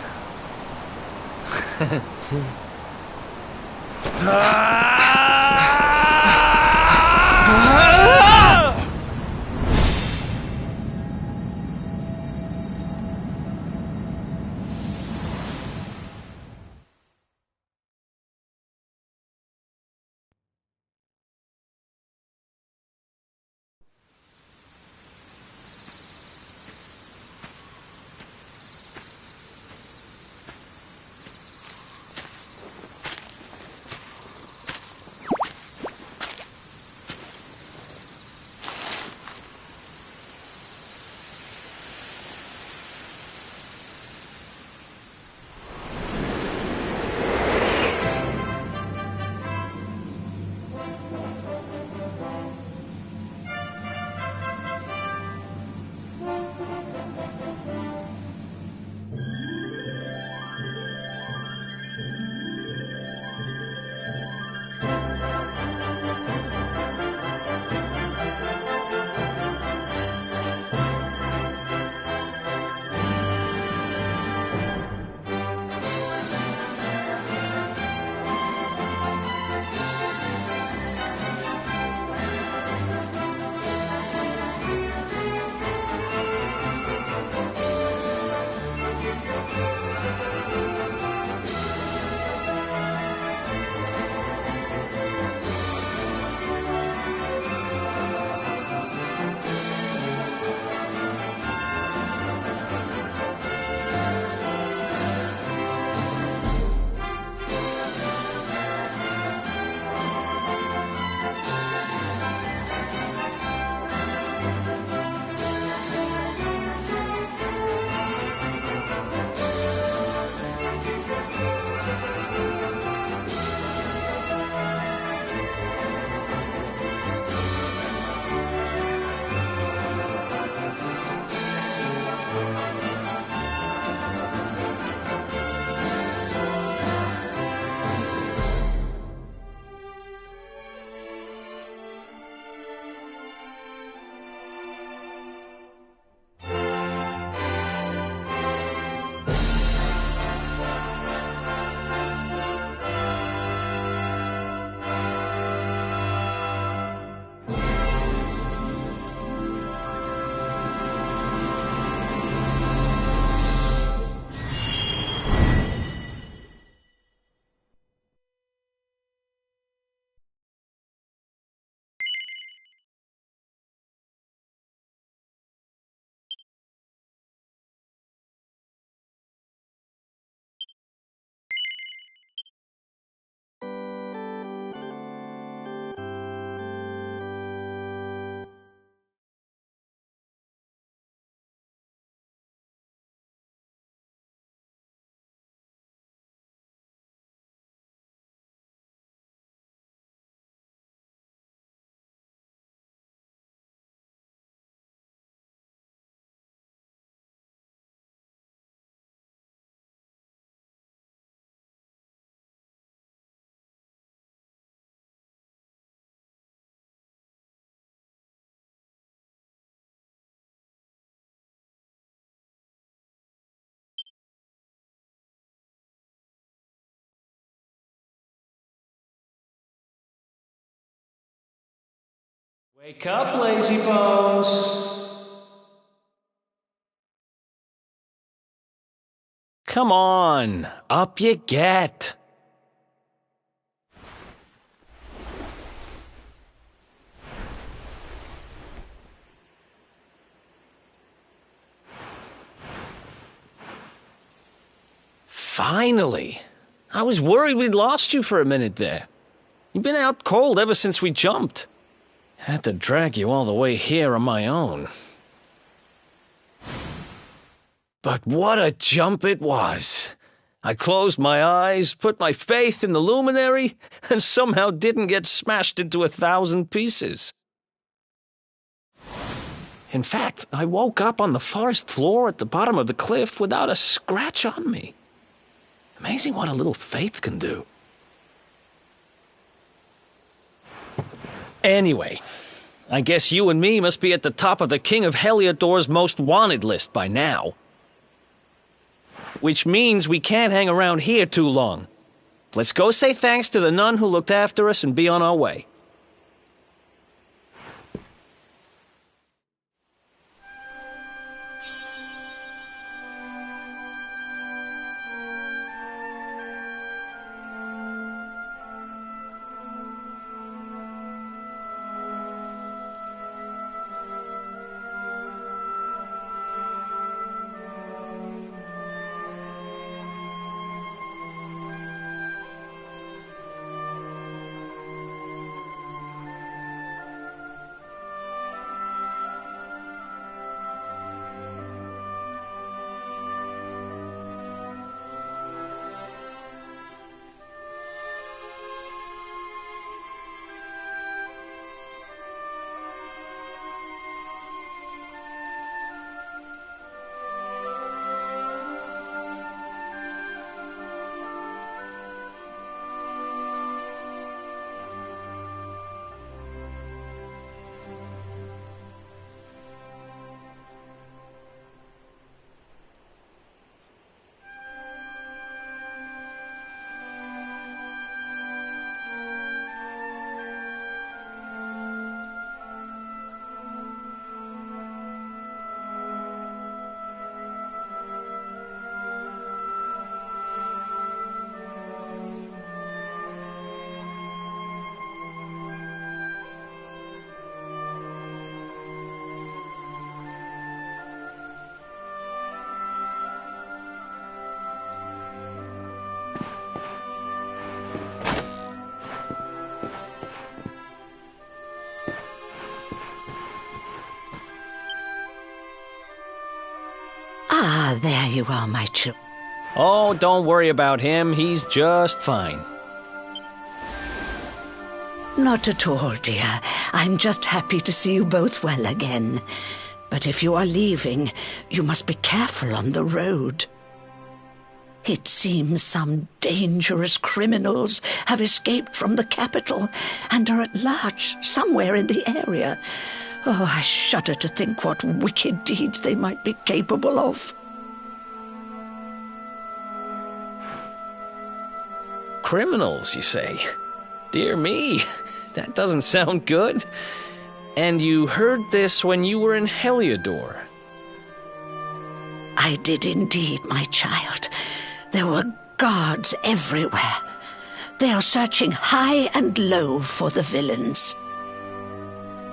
Speaker 12: Wake up, lazy bones! Come on, up you get! Finally! I was worried we'd lost you for a minute there. You've been out cold ever since we jumped. Had to drag you all the way here on my own. But what a jump it was! I closed my eyes, put my faith in the luminary, and somehow didn't get smashed into 1,000 pieces. In fact, I woke up on the forest floor at the bottom of the cliff without a scratch on me. Amazing what a little faith can do. Anyway, I guess you and me must be at the top of the King of Heliodor's most wanted list by now. which means we can't hang around here too long. Let's go say thanks to the nun who looked after us and be on our way.
Speaker 14: Ah, there you are, my children.
Speaker 12: Oh, don't worry about him. He's just fine.
Speaker 14: Not at all, dear. I'm just happy to see you both well again. But if you are leaving, you must be careful on the road. It seems some dangerous criminals have escaped from the capital and are at large somewhere in the area. Oh, I shudder to think what wicked deeds they might be capable of.
Speaker 12: Criminals, you say? Dear me, that doesn't sound good. And you heard this when you were in Heliodor?
Speaker 14: I did indeed, my child. There were guards everywhere. They are searching high and low for the villains.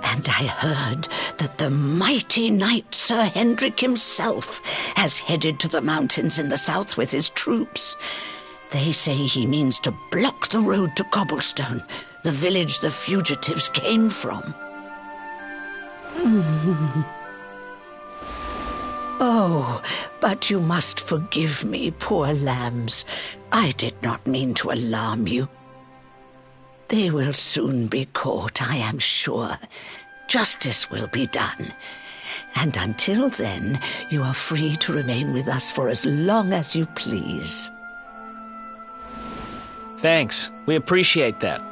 Speaker 14: And I heard that the mighty knight Sir Hendrik himself has headed to the mountains in the south with his troops. They say he means to block the road to Cobblestone, the village the fugitives came from. Oh, but you must forgive me, poor lambs. I did not mean to alarm you. They will soon be caught, I am sure. Justice will be done. And until then, you are free to remain with us for as long as you please.
Speaker 12: Thanks. We appreciate that.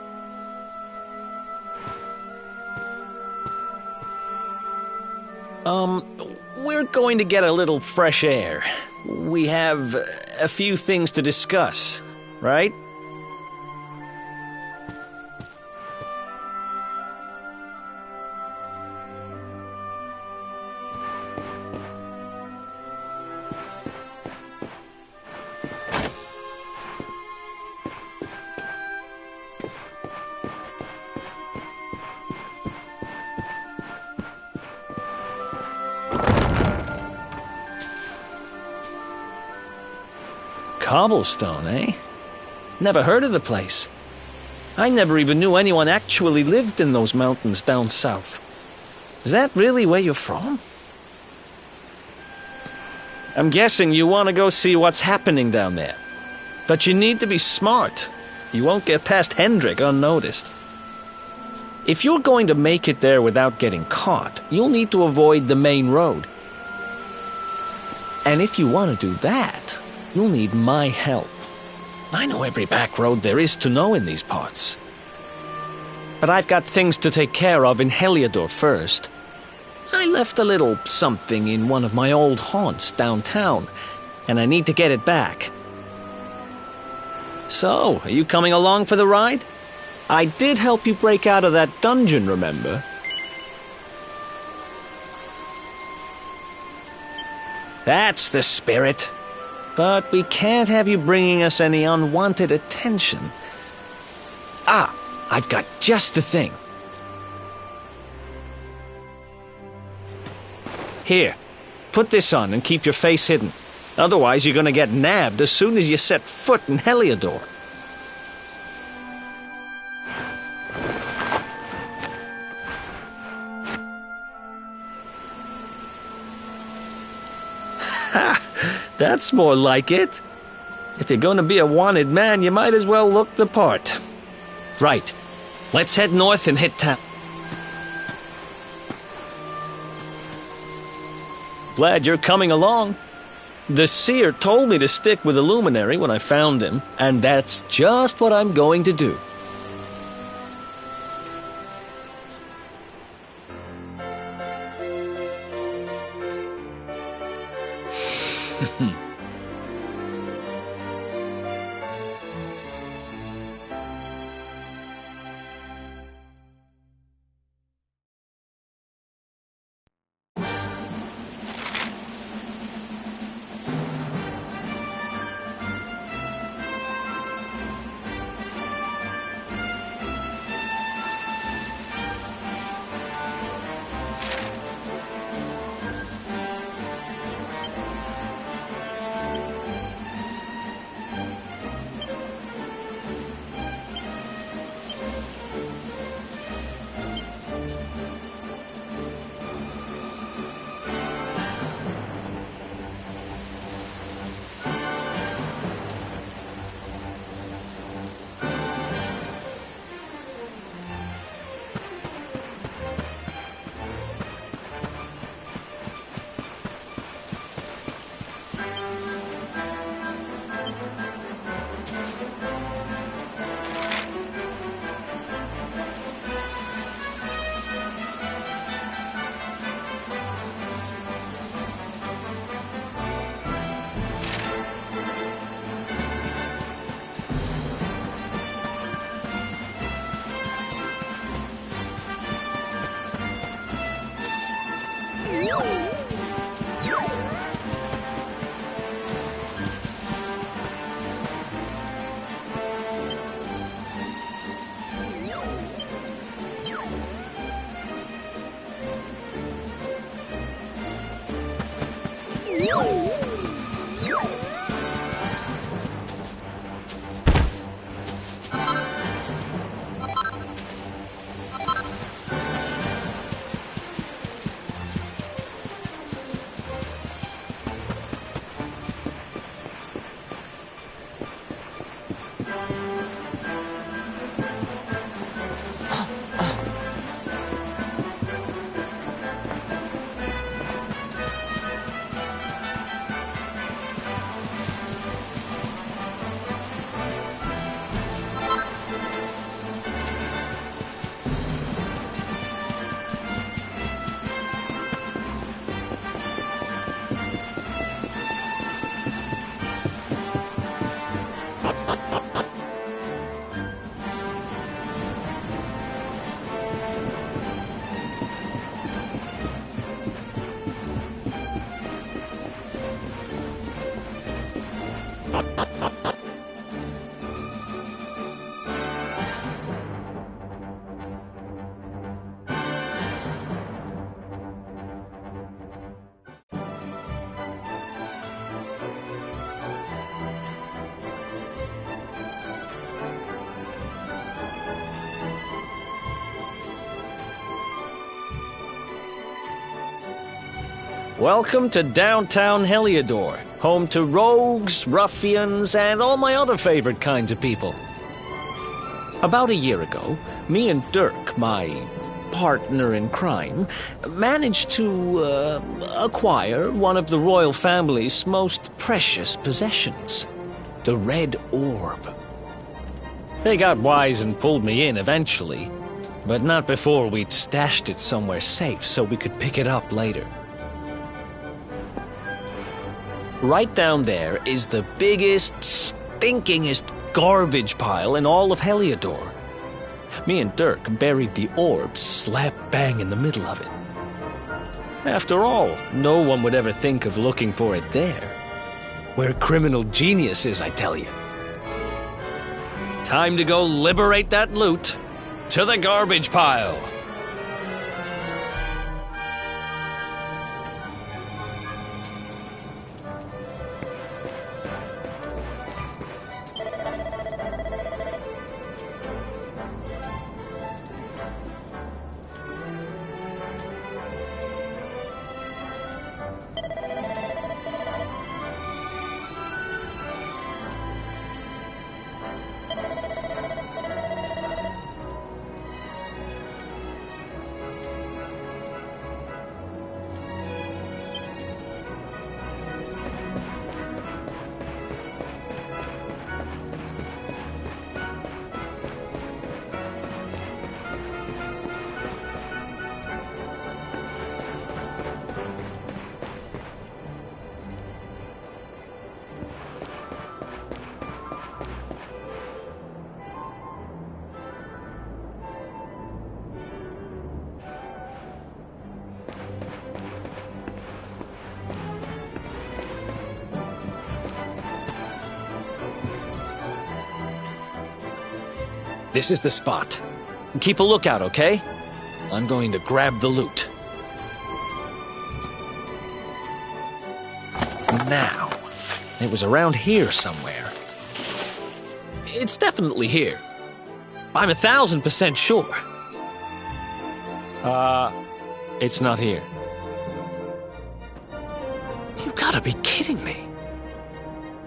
Speaker 12: We're going to get a little fresh air. We have a few things to discuss, right? Cobblestone, eh? Never heard of the place. I never even knew anyone actually lived in those mountains down south. Is that really where you're from? I'm guessing you want to go see what's happening down there. But you need to be smart. You won't get past Hendrik unnoticed. If you're going to make it there without getting caught, you'll need to avoid the main road. And if you want to do that, you'll need my help. I know every back road there is to know in these parts. But I've got things to take care of in Heliodor first. I left a little something in one of my old haunts downtown. and I need to get it back. So, are you coming along for the ride? I did help you break out of that dungeon, remember? That's the spirit. But we can't have you bringing us any unwanted attention. Ah, I've got just the thing. Here, put this on and keep your face hidden. Otherwise, you're gonna get nabbed as soon as you set foot in Heliodor. Ha! That's more like it. If you're gonna be a wanted man, you might as well look the part. Right. Let's head north and hit town. Glad you're coming along. The seer told me to stick with the luminary when I found him, and that's just what I'm going to do. Welcome to downtown Heliodor, home to rogues, ruffians, and all my other favorite kinds of people. About a year ago, me and Dirk, my partner in crime, managed to acquire one of the royal family's most precious possessions, the Red Orb. They got wise and pulled me in eventually, but not before we'd stashed it somewhere safe so we could pick it up later. Right down there is the biggest, stinkingest garbage pile in all of Heliodor. Me and Dirk buried the orb slap bang in the middle of it. After all, no one would ever think of looking for it there. We're criminal geniuses, I tell you. Time to go liberate that loot. To the garbage pile! This is the spot. Keep a lookout, okay? I'm going to grab the loot. Now, it was around here somewhere. It's definitely here. I'm 1,000% sure. It's not here. You gotta be kidding me.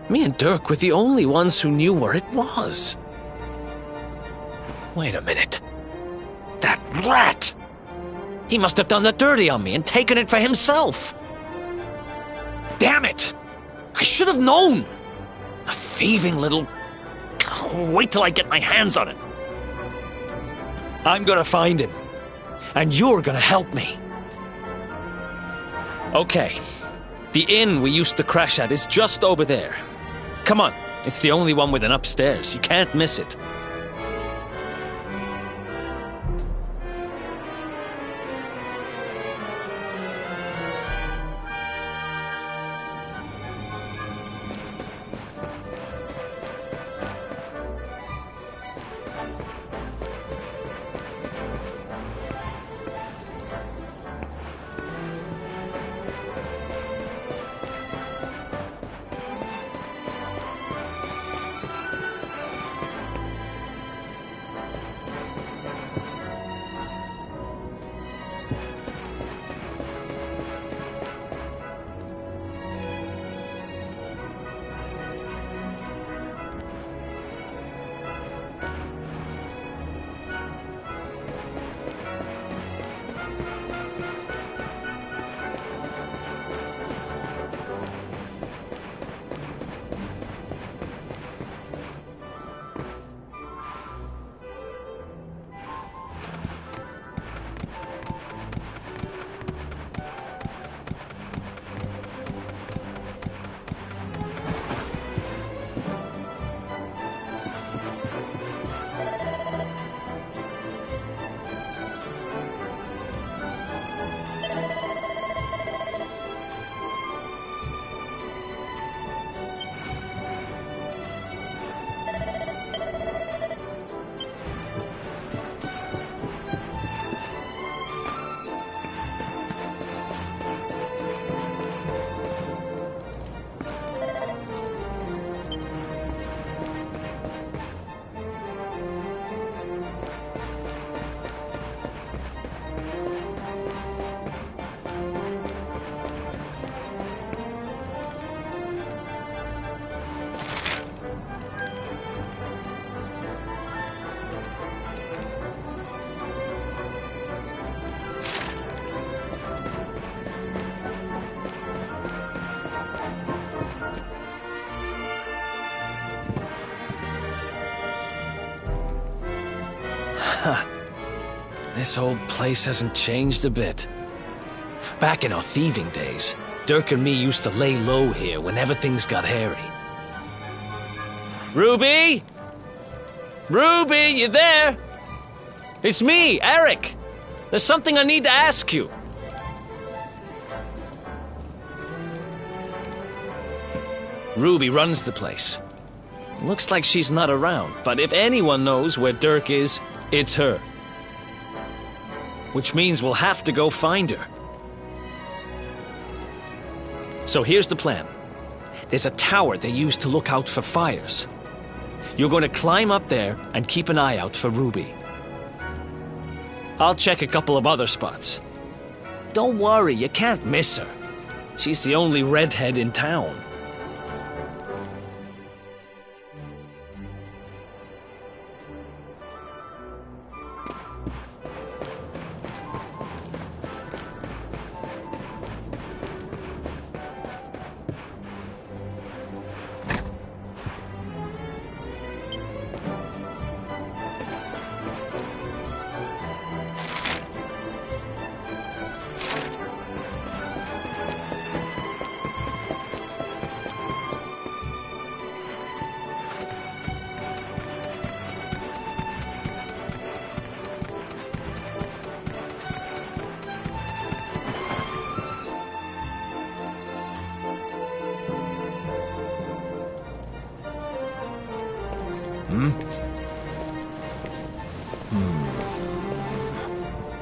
Speaker 12: Me and Dirk were the only ones who knew where it was. Wait a minute. That rat! He must have done the dirty on me and taken it for himself. Damn it! I should have known! A thieving little... Wait till I get my hands on it. I'm gonna find him. And you're gonna help me. Okay. The inn we used to crash at is just over there. Come on. It's the only one with an upstairs. You can't miss it. This old place hasn't changed a bit. Back in our thieving days, Dirk and me used to lay low here whenever things got hairy. Ruby? Ruby, you there? It's me, Eric. There's something I need to ask you. Ruby runs the place. Looks like she's not around, but if anyone knows where Dirk is, it's her. Which means we'll have to go find her. So here's the plan. There's a tower they use to look out for fires. You're going to climb up there and keep an eye out for Ruby. I'll check a couple of other spots. Don't worry, you can't miss her. She's the only redhead in town.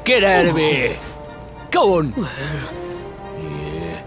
Speaker 8: Get out of here! Go on! Yeah.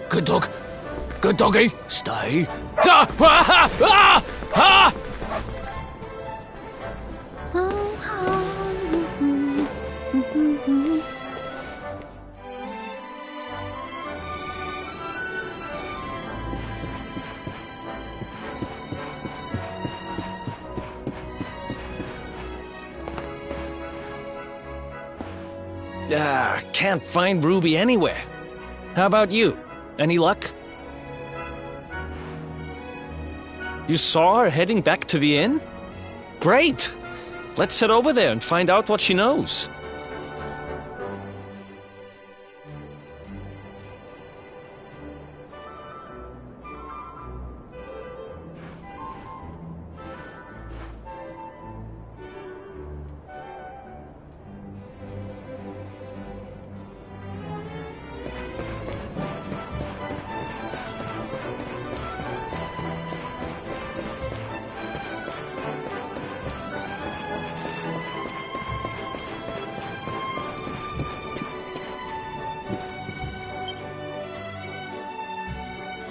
Speaker 8: Good dog. Good doggy. Stay.
Speaker 12: Can't find Ruby anywhere. How about you? Any luck? You saw her heading back to the inn? Great! Let's head over there and find out what she knows.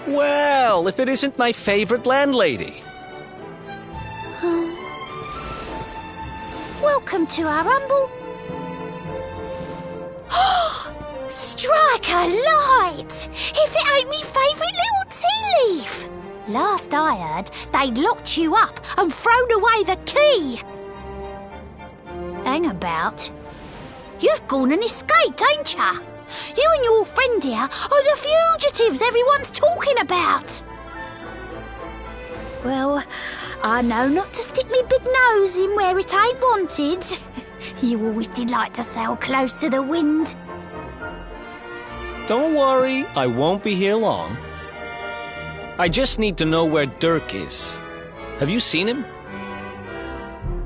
Speaker 12: Well, if it isn't my favorite landlady.
Speaker 7: Welcome to our humble... Strike a light! If it ain't me favourite little tea leaf! Last I heard, they'd locked you up and thrown away the key. Hang about. You've gone and escaped, ain't ya? You and your friend here are the fugitives everyone's talking about. Well, I know not to stick me big nose in where it ain't wanted. You always did like to sail close to the wind.
Speaker 12: Don't worry, I won't be here long. I just need to know where Dirk is. Have you seen him?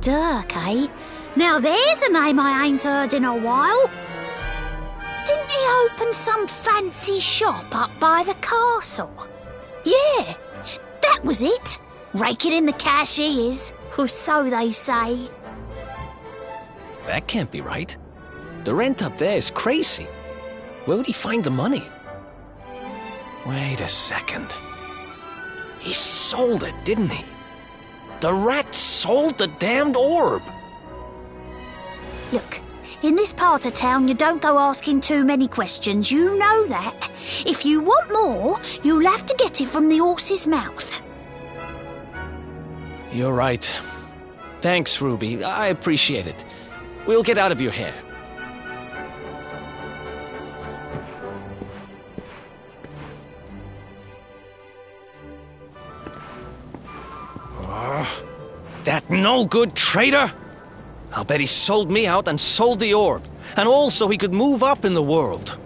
Speaker 7: Dirk, eh? Now there's a name I ain't heard in a while. Didn't he open some fancy shop up by the castle? Yeah, that was it. Raking in the cash he is, or so they say.
Speaker 12: That can't be right. The rent up there is crazy. Where would he find the money? Wait a second. He sold it, didn't he? The rat sold the damned orb!
Speaker 7: Look, in this part of town you don't go asking too many questions, you know that. If you want more, you'll have to get it from the horse's mouth.
Speaker 12: You're right. Thanks, Ruby. I appreciate it. We'll get out of your hair. That no-good traitor! I'll bet he sold me out and sold the orb. And also he could move up in the world.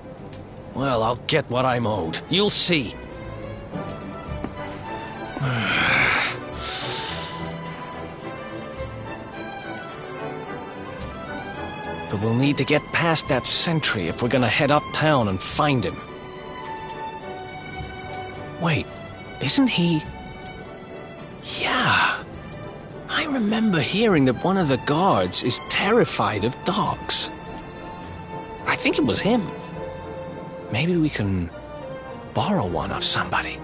Speaker 12: Well, I'll get what I'm owed. You'll see. But we'll need to get past that sentry if we're gonna head uptown and find him. Wait, isn't he... Yeah. I remember hearing that one of the guards is terrified of dogs. I think it was him. Maybe we can borrow one of somebody.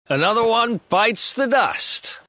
Speaker 12: Another one bites the dust.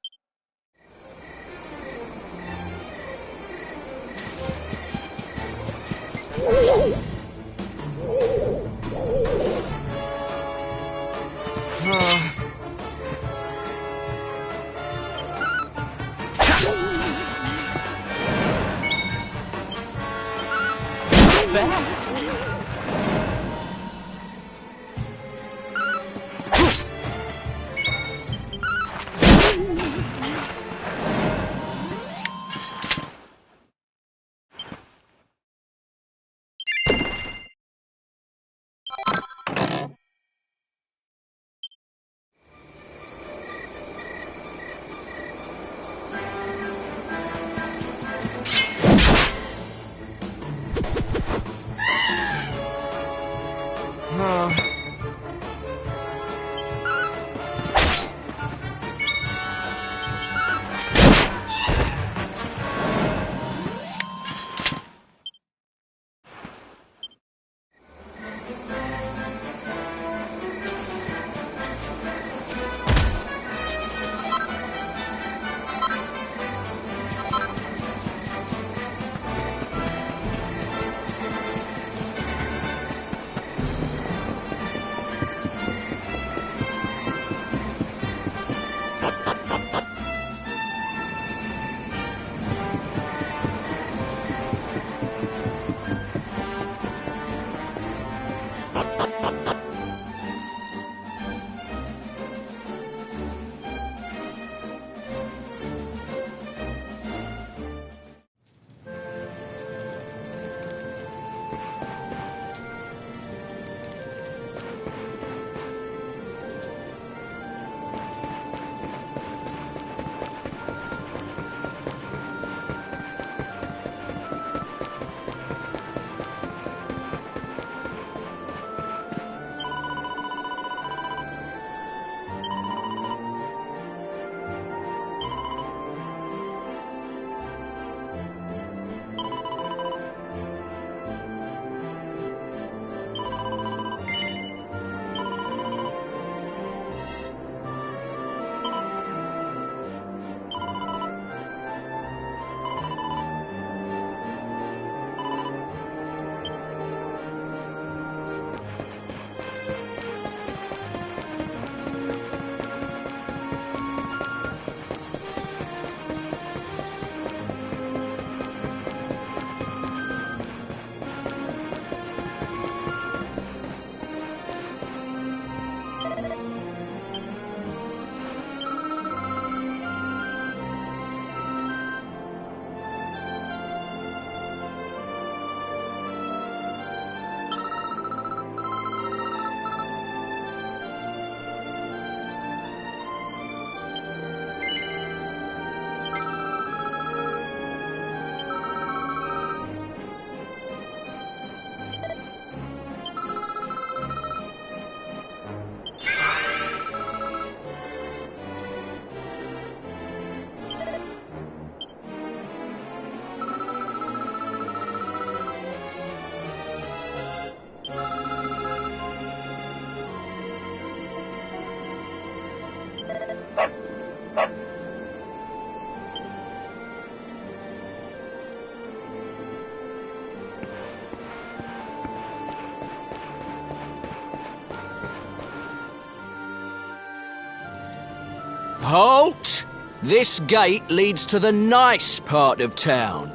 Speaker 15: Halt! This gate leads to the nice part of town.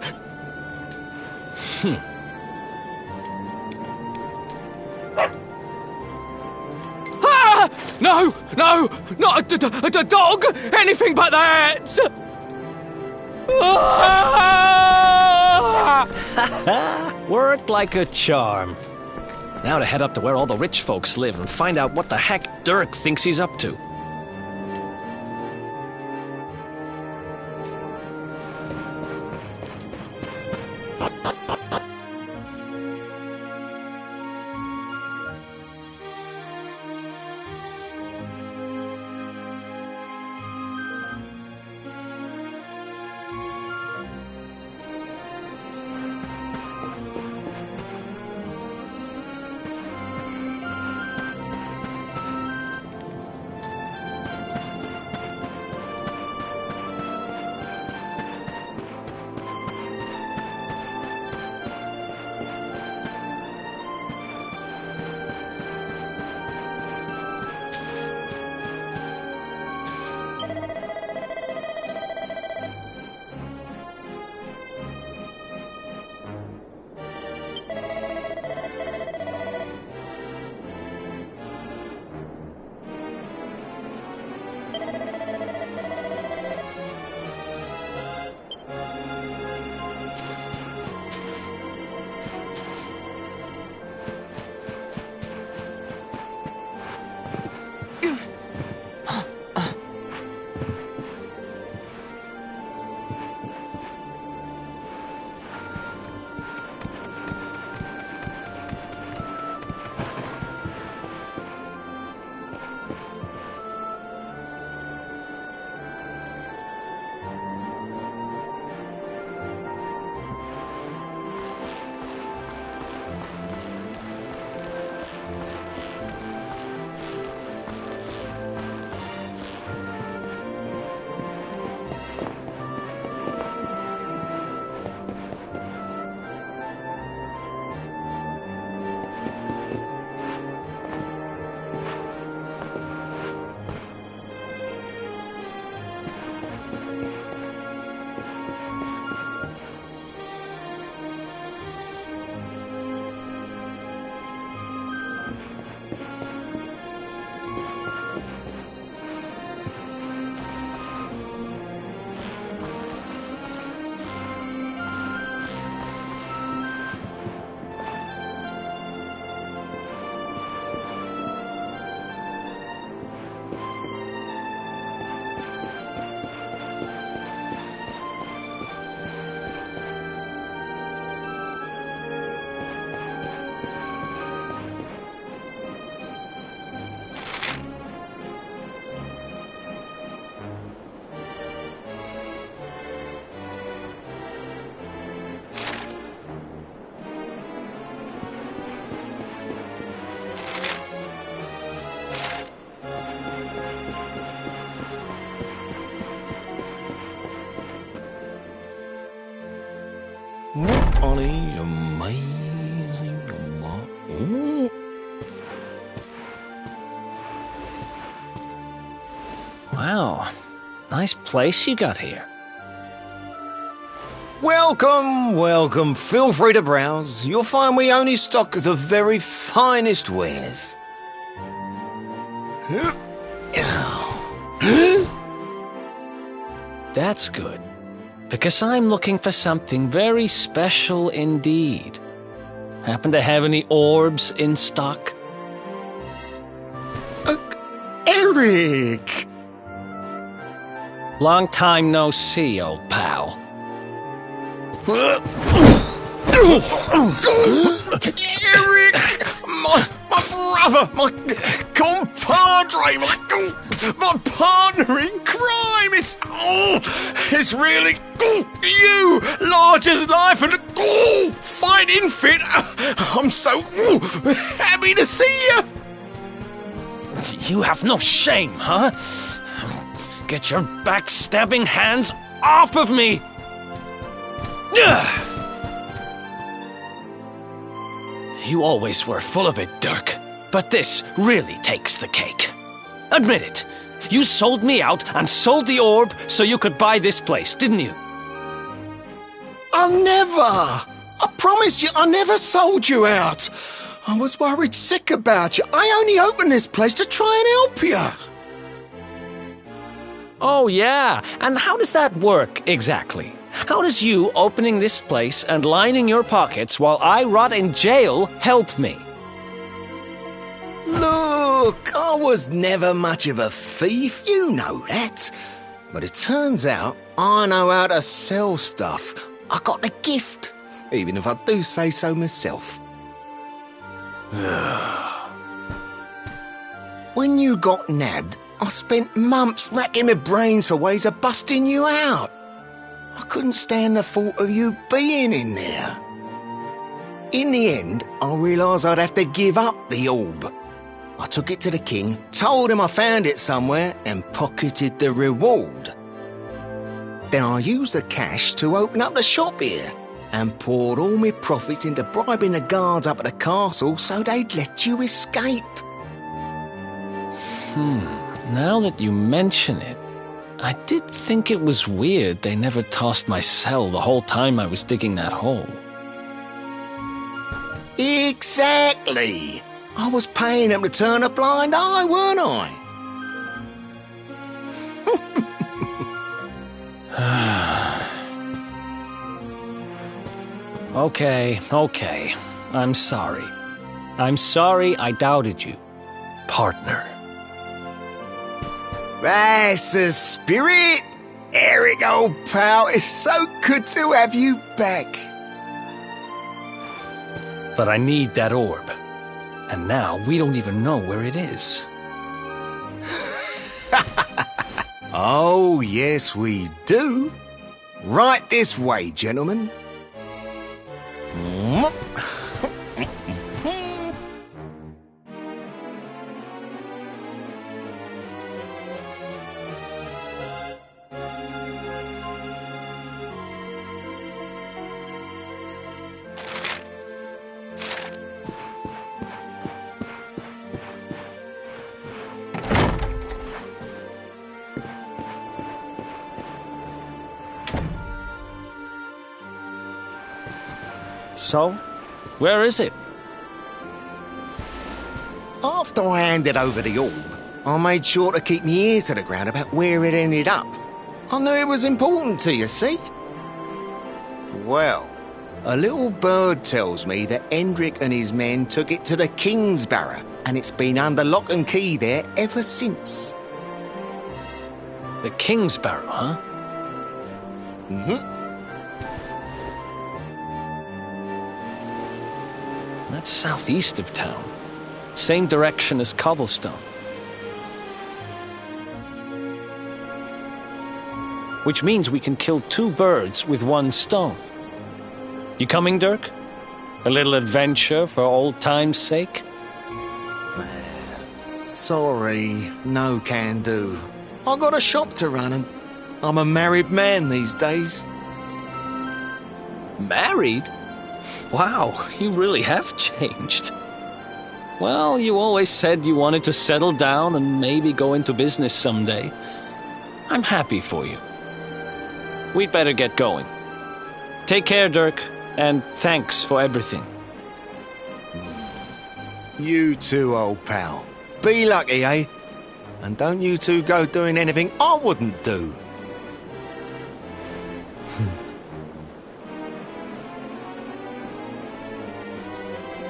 Speaker 15: Ah! No! No! Not a dog! Anything but that!
Speaker 12: Worked like a charm. Now to head up to where all the rich folks live and find out what the heck Dirk thinks he's up to.
Speaker 16: Ollie, amazing. Ooh.
Speaker 12: Wow, nice place you got here.
Speaker 16: Welcome, welcome. Feel free to browse. You'll find we only stock the very finest wares.
Speaker 12: That's good, because I'm looking for something very special indeed. Happen to have any orbs in stock?
Speaker 16: Eric!
Speaker 12: Long time no see, old pal.
Speaker 16: Eric! My brother, my compadre, my partner in crime! It's really you, large as life and fighting fit. I'm so happy to see you.
Speaker 12: You have no shame, huh? Get your backstabbing hands off of me! You always were full of it, Dirk. But this really takes the cake. Admit it. You sold me out and sold the orb so you could buy this place, didn't you?
Speaker 16: I never! I promise you, I never sold you out. I was worried sick about you. I only opened this place to try and help you.
Speaker 12: Oh, yeah. And how does that work, exactly? How does you opening this place and lining your pockets while I rot in jail help me?
Speaker 16: Look, I was never much of a thief, you know that. But it turns out I know how to sell stuff. I got the gift, even if I do say so myself. When you got nabbed, I spent months racking my brains for ways of busting you out. I couldn't stand the thought of you being in there. In the end, I realised I'd have to give up the orb. I took it to the king, told him I found it somewhere, and pocketed the reward. Then I used the cash to open up the shop here, and poured all my profits into bribing the guards up at the castle so they'd let you escape.
Speaker 12: Now that you mention it, I did think it was weird they never tossed my cell the whole time I was digging that hole.
Speaker 16: Exactly! I was paying them to turn a blind eye, weren't I?
Speaker 12: Okay. I'm sorry. I'm sorry I doubted you, partner.
Speaker 16: That's the spirit! Eric, old pal, it's so good to have you back.
Speaker 12: But I need that orb. And now we don't even know where it is.
Speaker 16: Oh, yes, we do. Right this way, gentlemen.
Speaker 12: So, where is it?
Speaker 16: After I handed over the orb, I made sure to keep my ears to the ground about where it ended up. I knew it was important to you, see? Well, a little bird tells me that Hendrik and his men took it to the King's Barrow, and it's been under lock and key there ever since.
Speaker 12: The King's Barrow, huh?
Speaker 16: Mm-hmm.
Speaker 12: That's southeast of town. Same direction as Cobblestone. Which means we can kill two birds with one stone. You coming, Dirk? A little adventure for old time's sake?
Speaker 16: Sorry, no can do. I got a shop to run and I'm a married man these days.
Speaker 12: Married? Wow, you really have changed. Well, you always said you wanted to settle down and maybe go into business someday. I'm happy for you. We'd better get going. Take care, Dirk, and thanks for everything.
Speaker 16: You too, old pal. Be lucky, eh? And don't you two go doing anything I wouldn't do.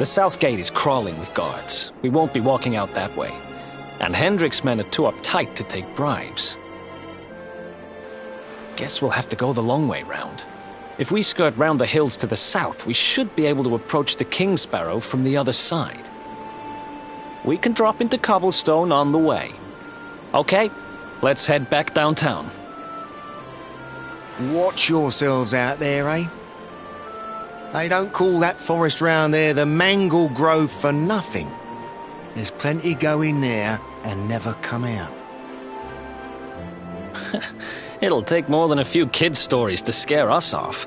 Speaker 12: The south gate is crawling with guards. We won't be walking out that way. And Hendrik's men are too uptight to take bribes. Guess we'll have to go the long way round. If we skirt round the hills to the south, we should be able to approach the King Sparrow from the other side. We can drop into Cobblestone on the way. Okay, let's head back downtown.
Speaker 16: Watch yourselves out there, eh? They don't call that forest round there the Mangle Grove for nothing. There's plenty go in there and never come out.
Speaker 12: It'll take more than a few kid stories to scare us off.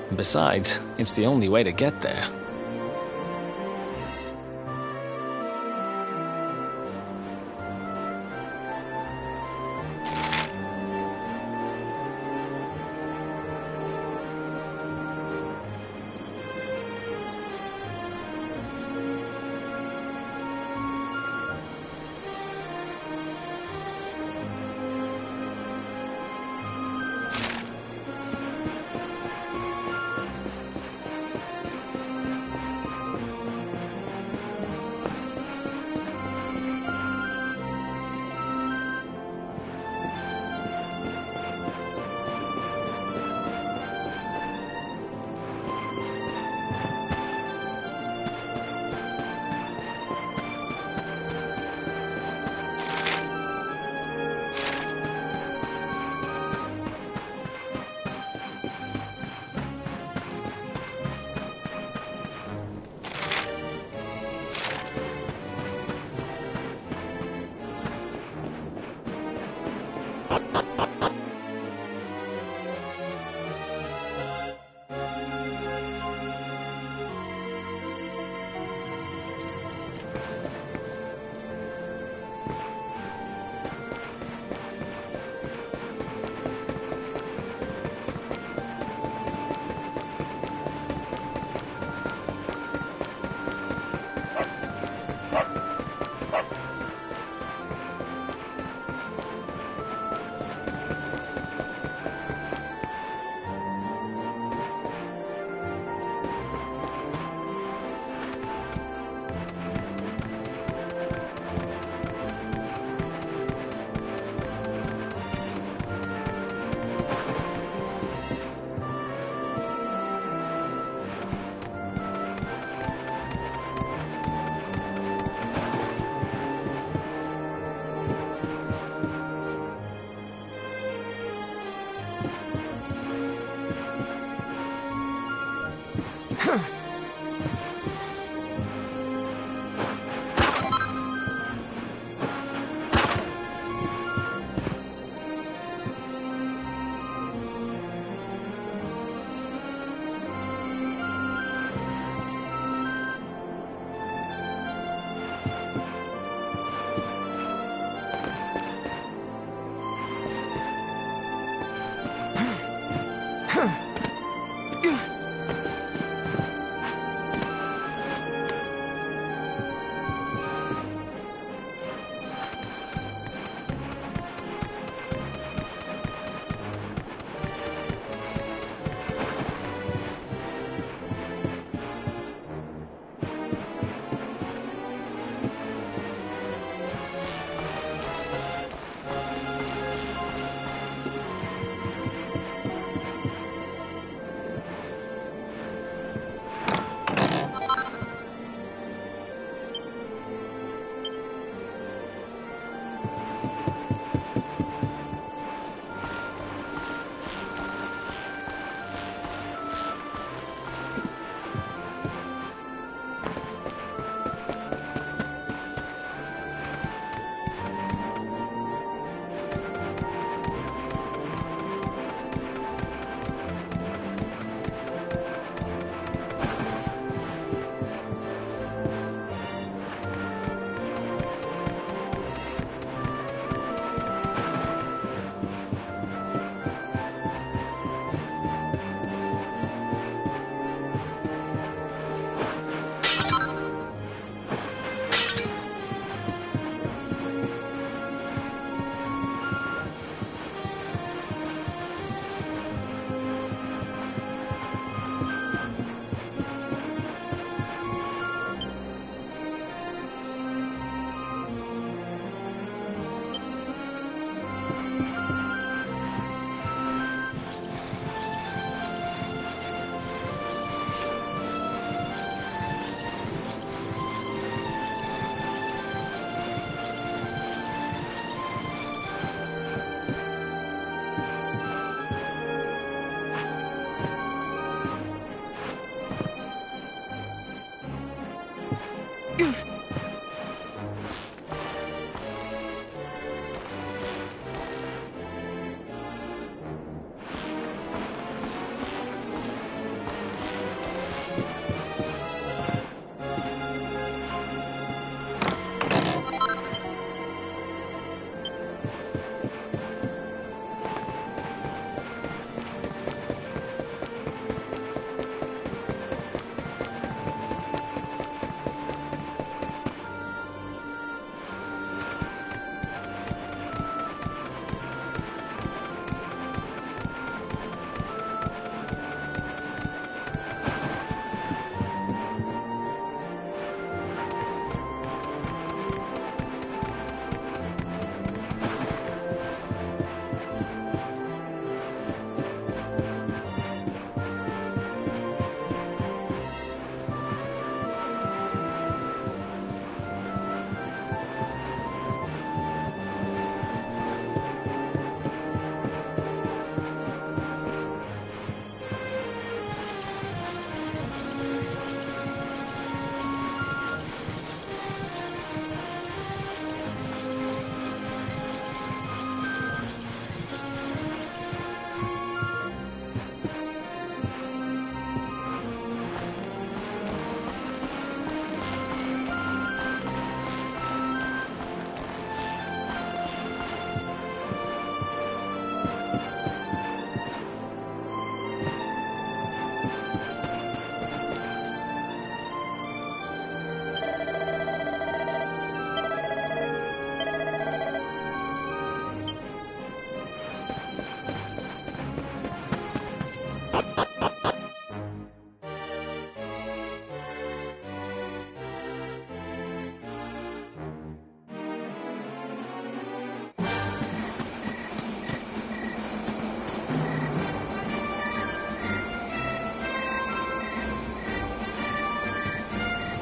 Speaker 12: And besides, it's the only way to get there.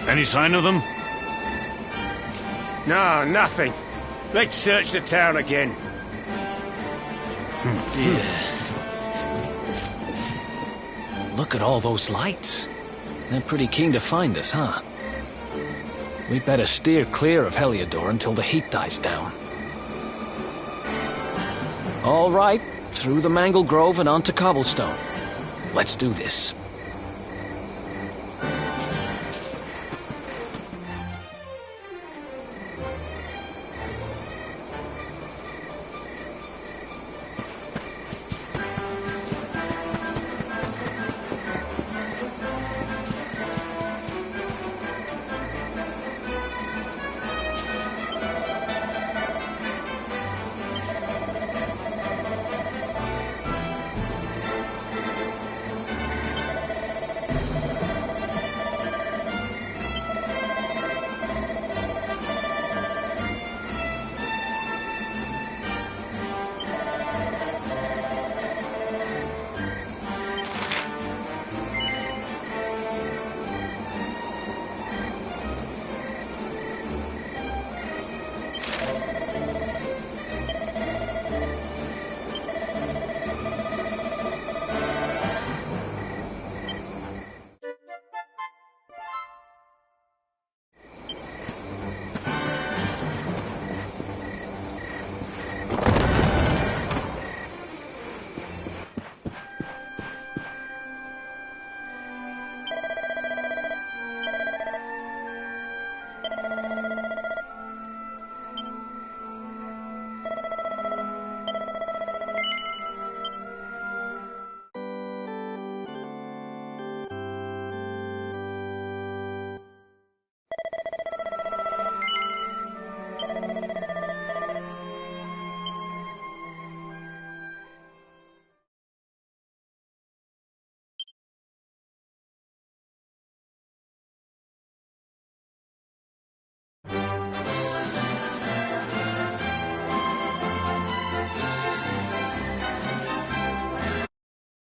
Speaker 10: Any sign of them?
Speaker 2: No, nothing. Let's search the town again.
Speaker 12: Look at all those lights. They're pretty keen to find us, huh? We'd better steer clear of Heliodor until the heat dies down. All right, through the Mangle Grove and onto Cobblestone. Let's do this.